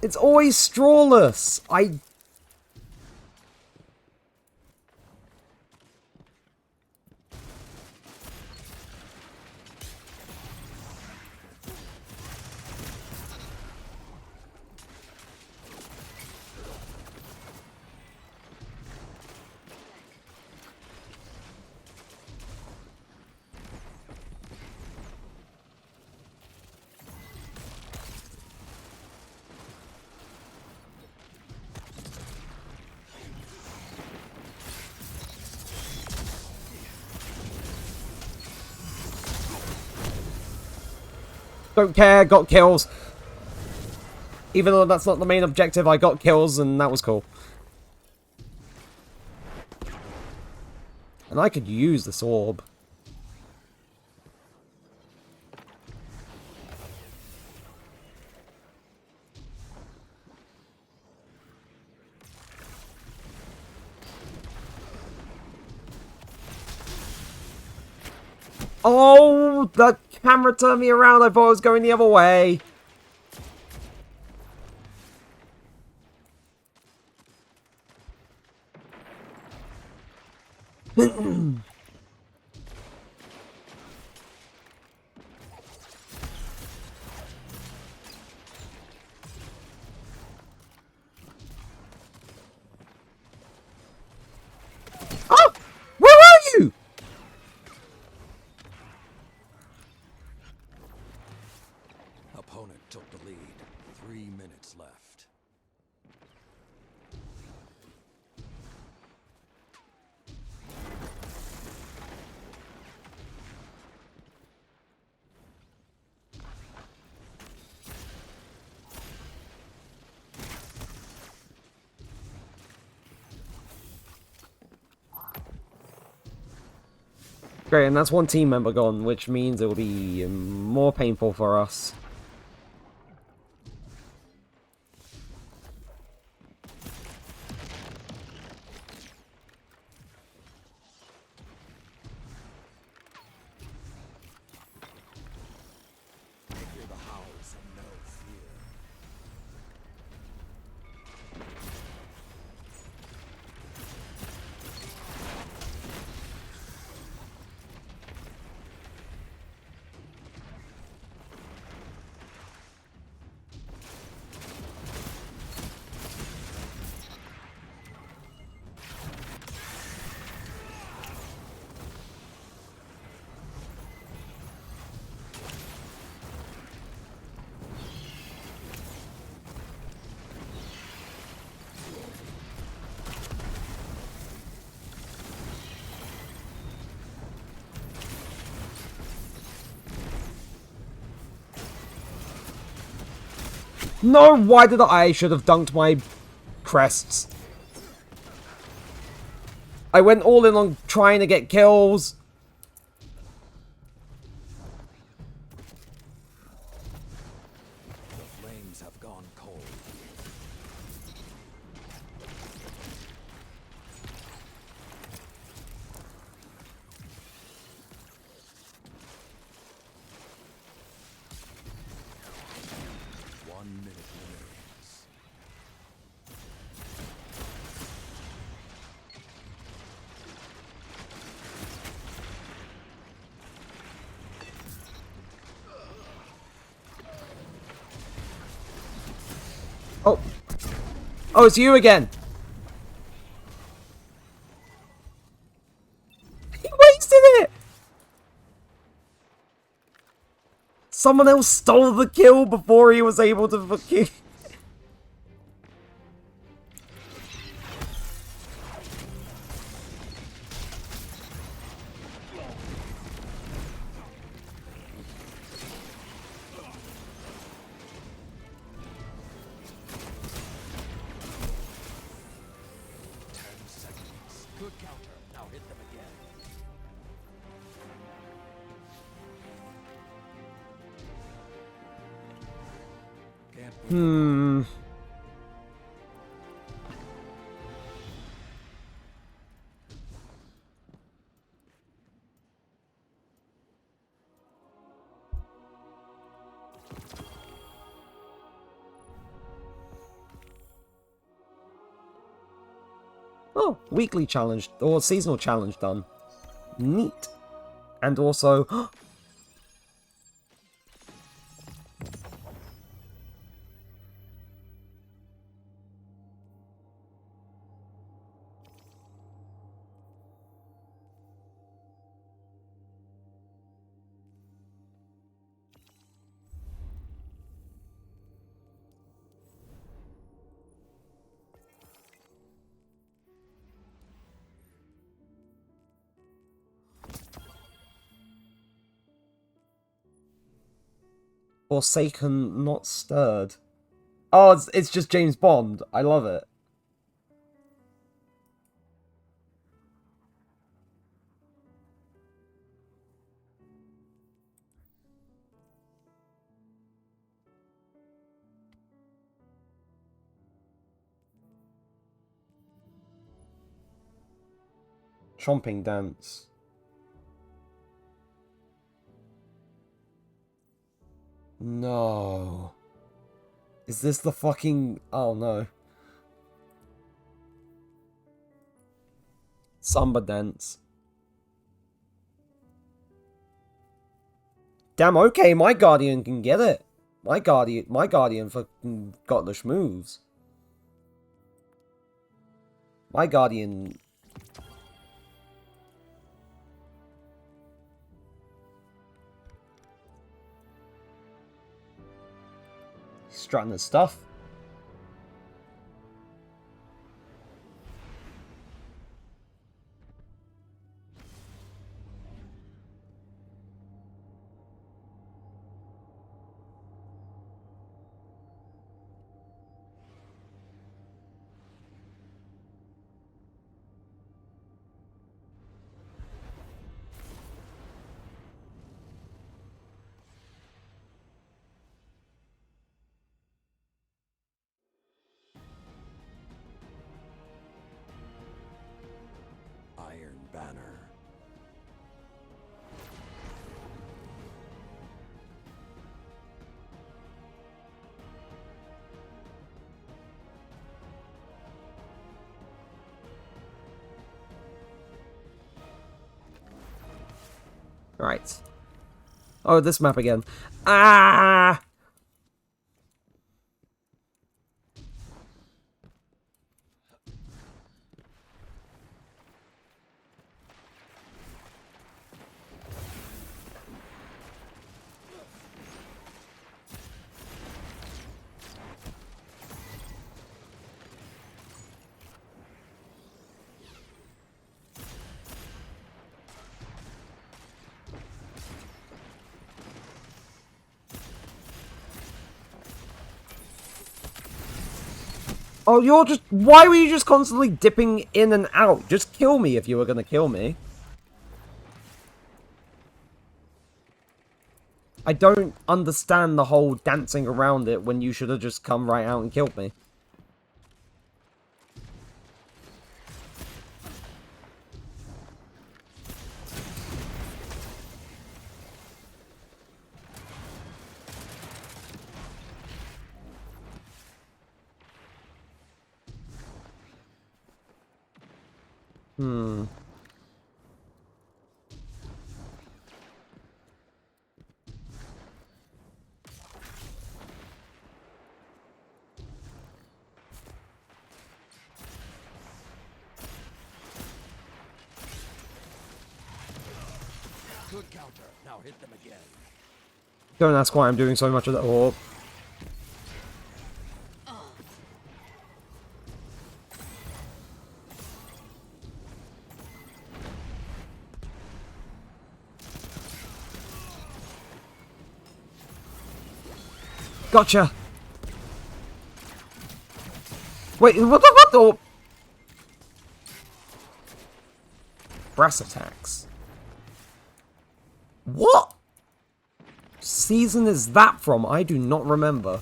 It's always strawless. Don't care, got kills. Even though that's not the main objective, I got kills and that was cool. And I could use this orb. Oh, the camera turned me around. I thought I was going the other way. Oh! Where are you? Opponent took the lead. 3 minutes left. Great, and that's one team member gone, which means it will be more painful for us. Hear the howls and no fear. No, why did I should have dunked my crests. I went all in on trying to get kills. The flames have gone cold. One minute remains. Oh. Oh, it's you again. He wasted it. Someone else stole the kill before he was able to fucking... Good counter. Now hit them again. Can't win. Oh, weekly challenge, or seasonal challenge done. Neat. And also... Forsaken, not stirred. Oh, it's just James Bond. I love it. Chomping dance. No. Is this the fucking... Oh no. Samba dance. Damn, okay, my Guardian can get it. My Guardian fucking got the schmoves. My Guardian... Strutting his stuff. Iron Banner. Right. Oh, this map again. Ah! Oh, you're just... Why were you just constantly dipping in and out? Just kill me if you were gonna kill me. I don't understand the whole dancing around it when you should have just come right out and killed me. Hmm. Good counter. Now hit them again. Don't ask why I'm doing so much of that. Oh. Gotcha! Wait, what the... Oh. Brass attacks. What season is that from? I do not remember.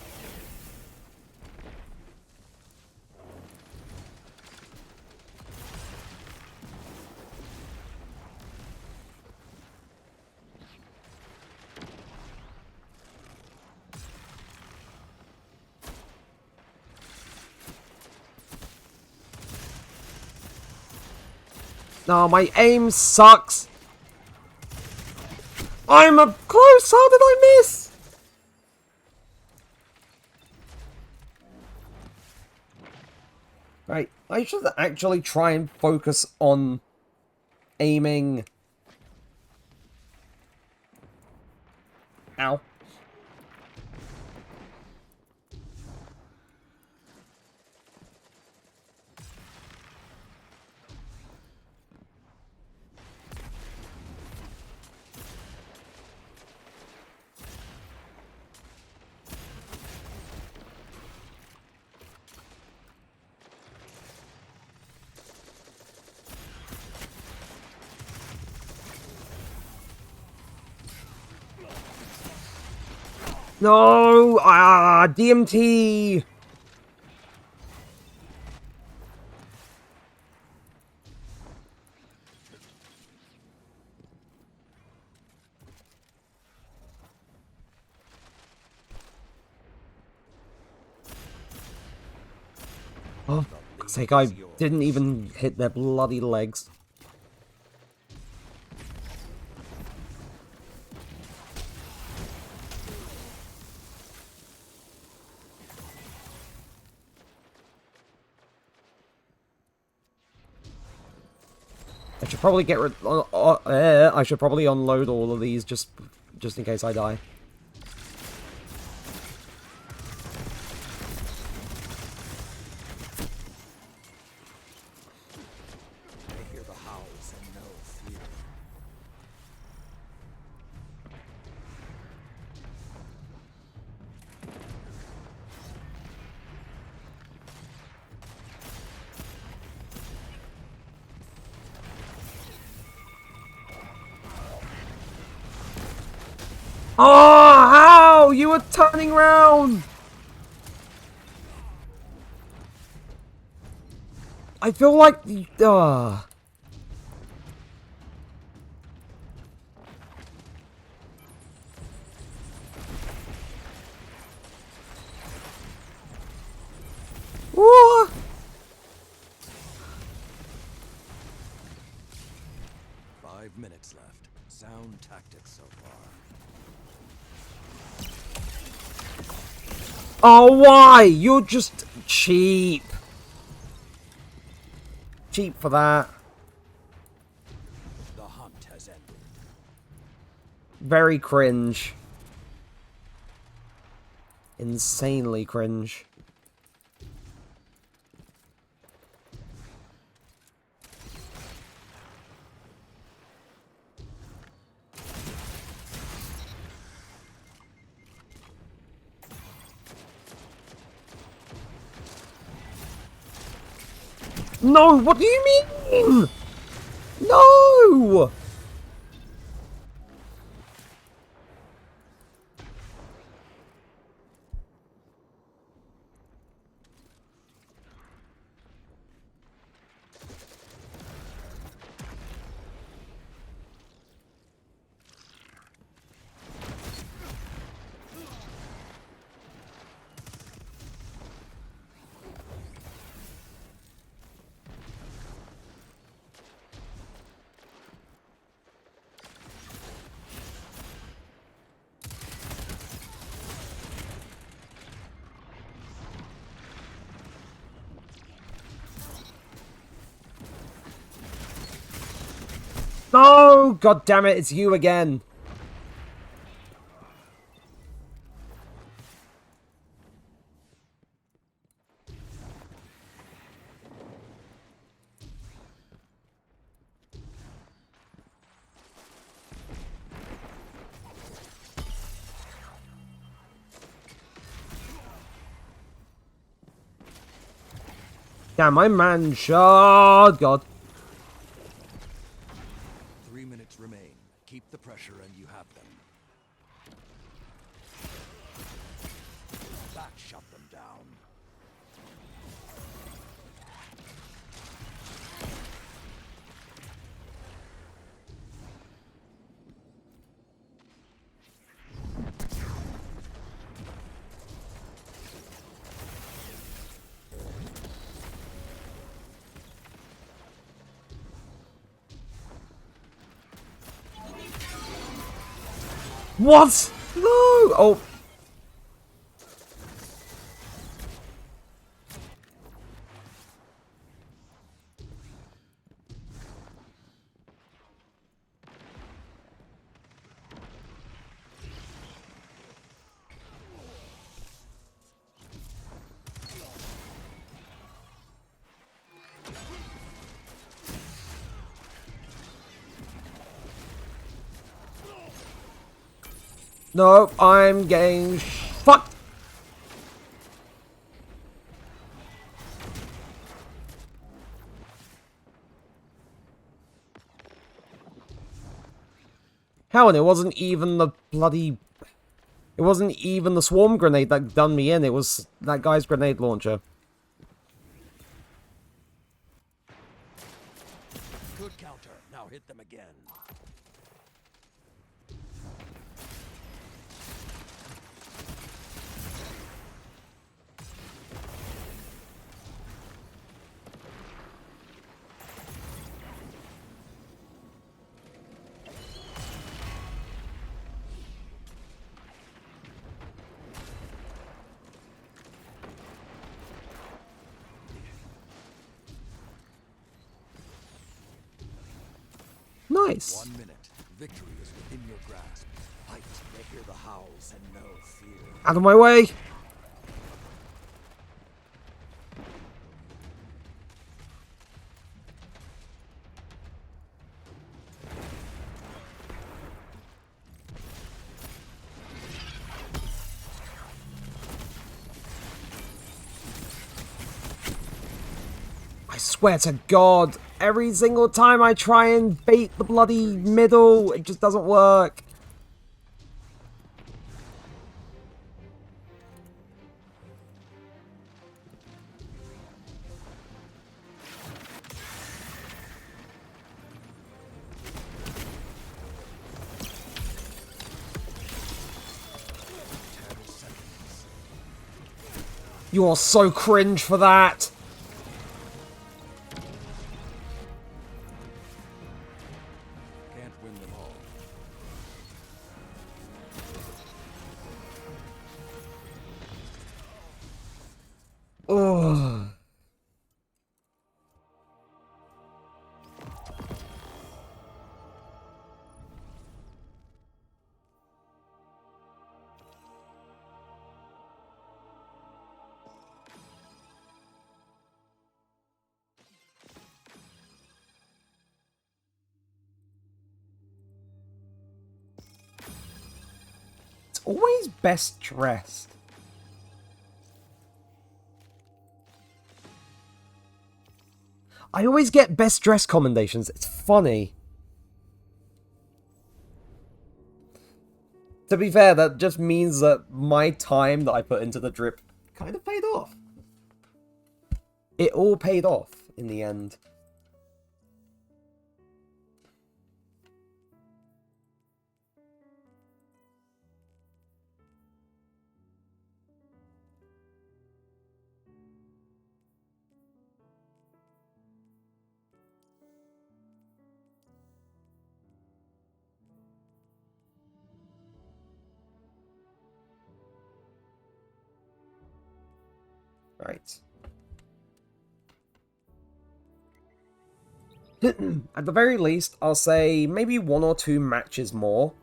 No, my aim sucks. I'm a close. How did I miss? Right, I should actually try and focus on aiming. Ow. No! Ah, DMT! Fuck's sake, I didn't even hit their bloody legs. I should probably get rid. I should probably unload all of these just in case I die. I hear the howls and no fear. Oh, how? You were turning round! I feel like... Whoa! 5 minutes left. Sound tactics so far. Oh, why? You're just cheap. Cheap for that. The hunt has ended. Very cringe. Insanely cringe. No, what do you mean? No! No! God damn it, it's you again. Damn, my man shot. God. 3 minutes remain. Keep the pressure and you have them. That shut them down. What? No! Oh. No, I'm getting fucked. Hell, and it wasn't even the bloody... It wasn't even the swarm grenade that done me in, it was that guy's grenade launcher. Good counter. Now hit them again. Nice. 1 minute. Victory is within your grasp. Fight. They hear the howls and no fear. Out of my way. I swear to God, every single time I try and bait the bloody middle, it just doesn't work. You are so cringe for that. Can't win them all. Ugh. It's always best dressed. I always get best dress commendations. It's funny. To be fair, that just means that my time that I put into the drip kind of paid off. It all paid off in the end. Right. At the very least, I'll say maybe 1 or 2 matches more,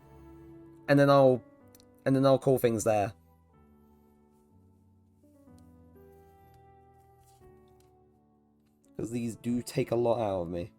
and then I'll call things there. Because these do take a lot out of me.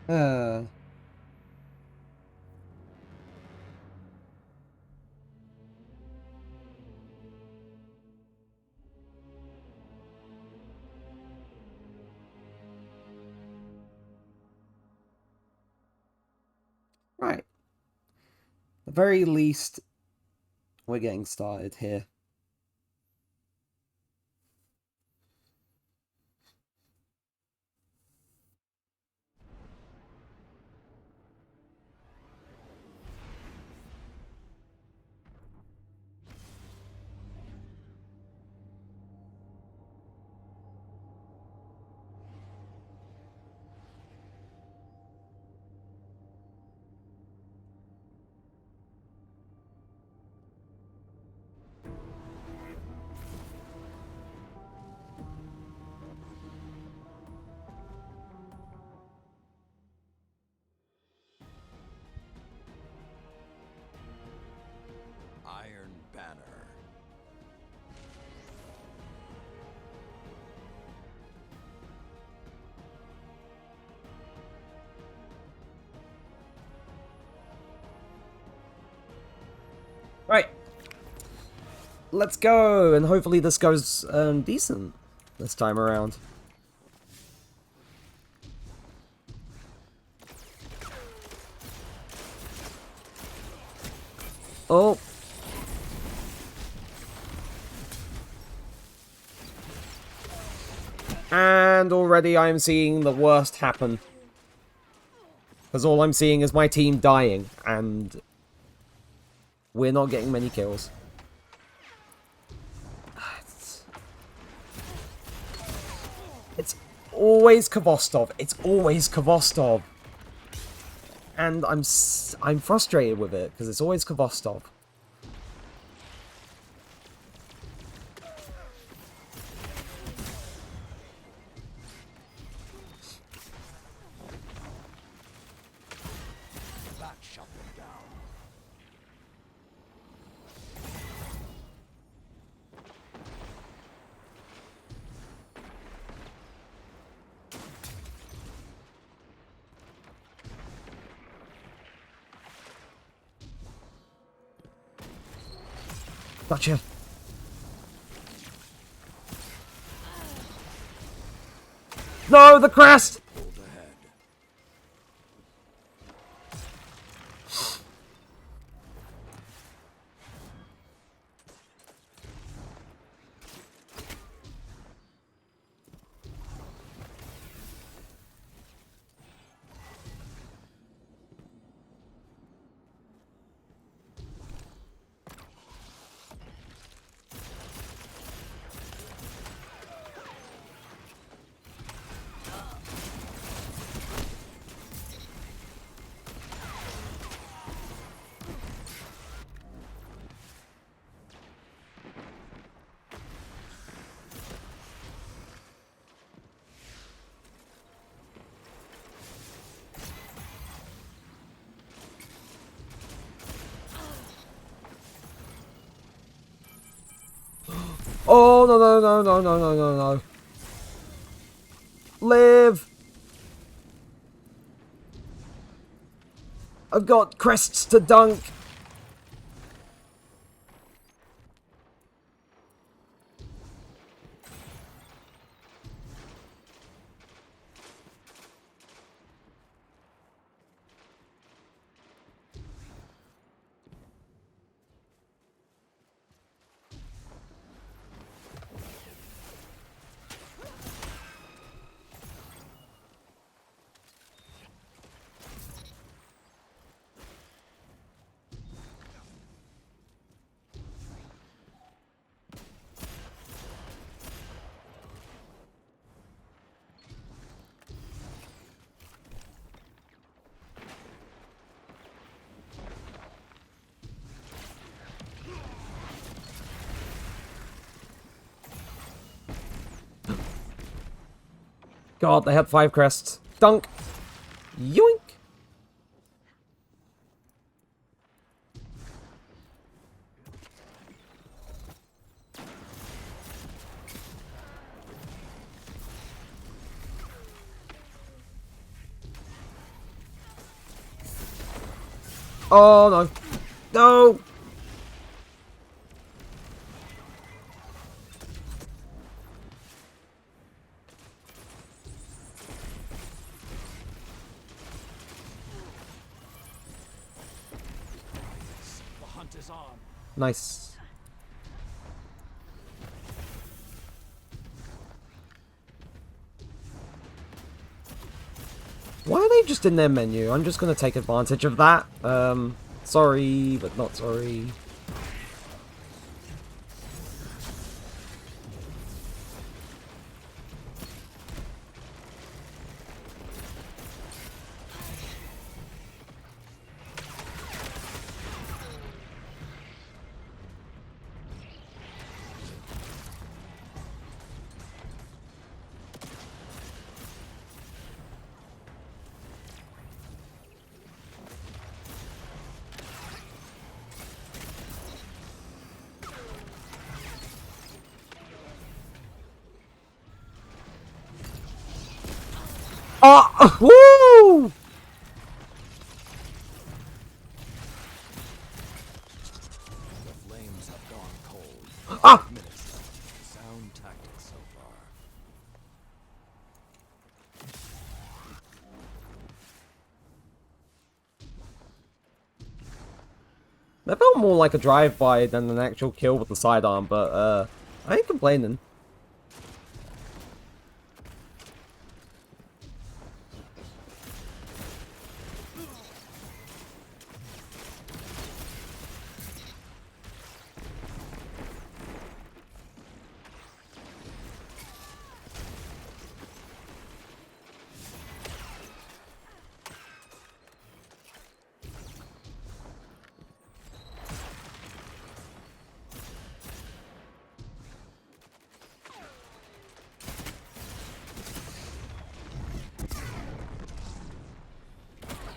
Uh... Right. At the very least, we're getting started here. Right. Let's go, and hopefully this goes decent this time around. Oh. And already I'm seeing the worst happen. Because all I'm seeing is my team dying, and we're not getting many kills. It's always Kvostov. It's always Kvostov. And I'm frustrated with it, because it's always Kvostov. That shut them down. Gotcha. No, the crest! Pulled ahead. Oh, no, no, no, no, no, no, no, no. Live! I've got crests to dunk. God, they had 5 crests. Dunk. Yoink. Oh, no. No! The hunt is on. Nice. Why are they just in their menu? I'm just gonna take advantage of that. Sorry, but not sorry. Oh, woo! That felt more like a drive-by than an actual kill with the sidearm, but, I ain't complaining.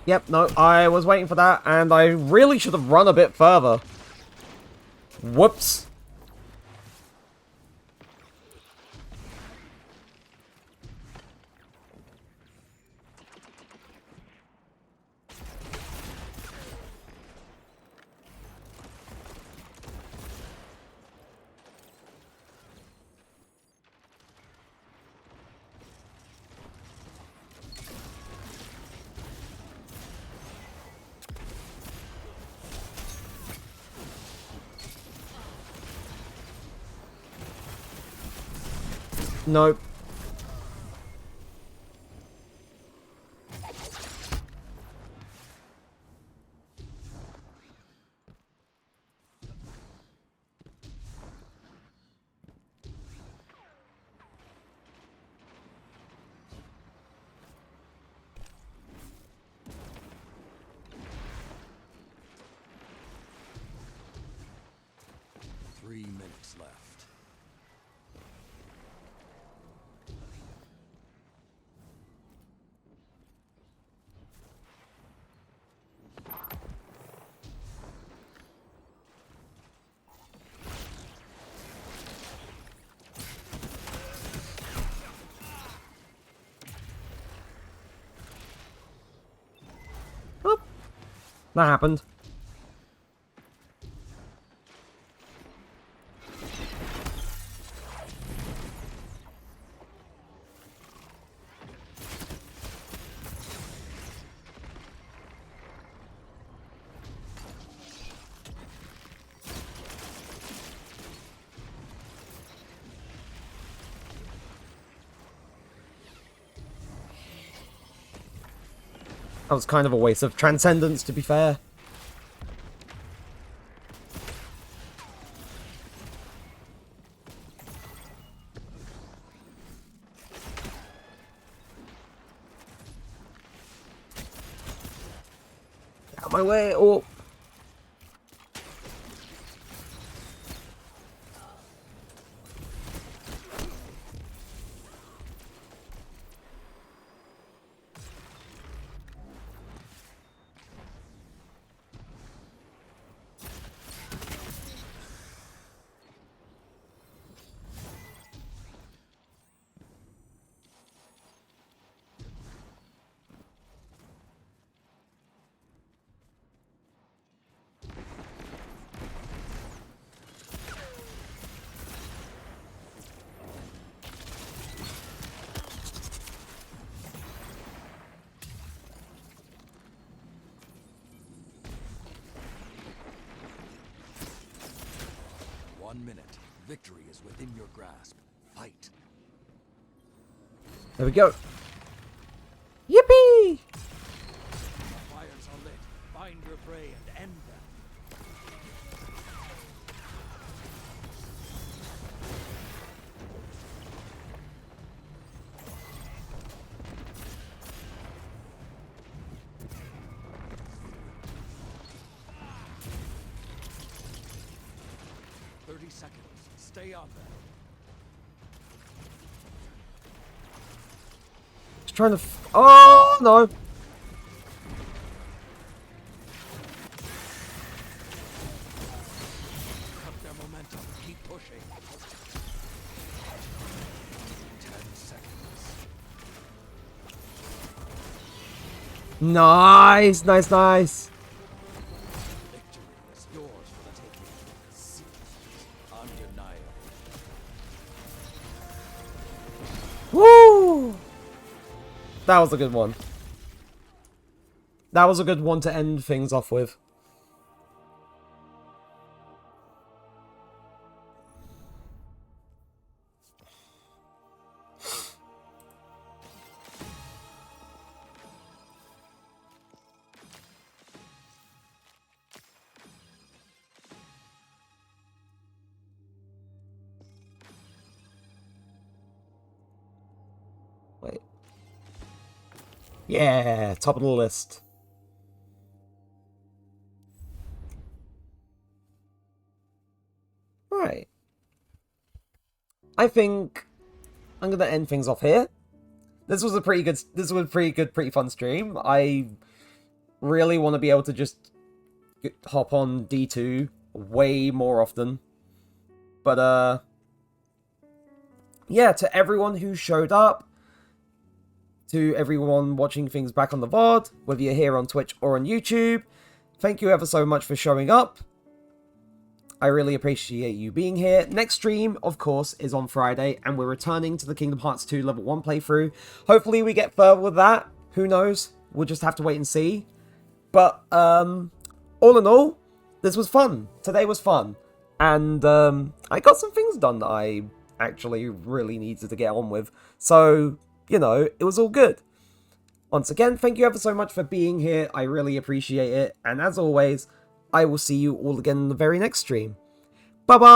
Yep, no, I was waiting for that, and I really should have run a bit further. Whoops. Nope. Three minutes left. Oh, that happened. That was kind of a waste of transcendence, to be fair. Get out of my way, or... Victory is within your grasp. Fight. There we go. Yippee! The fires are lit. Find your prey and end them. 30 seconds. Stay on them. Just trying to... Oh, no. Cut their momentum. Keep pushing. 10 seconds. Nice, nice, nice. Victory is yours for the taking. Seriously. Undeniable. Woo! That was a good one. That was a good one to end things off with. Yeah, top of the list. Right. I think I'm gonna end things off here. This was a pretty good, pretty fun stream. I really want to be able to just hop on D2 way more often. But, yeah, to everyone who showed up, to everyone watching things back on the VOD, whether you're here on Twitch or on YouTube, thank you ever so much for showing up. I really appreciate you being here. Next stream, of course, is on Friday, and we're returning to the Kingdom Hearts 2 Level 1 playthrough. Hopefully we get further with that. Who knows? We'll just have to wait and see. But, all in all, this was fun. Today was fun. And, I got some things done that I actually really needed to get on with. So, you know, it was all good. Once again, thank you ever so much for being here. I really appreciate it. And as always, I will see you all again in the very next stream. Bye-bye!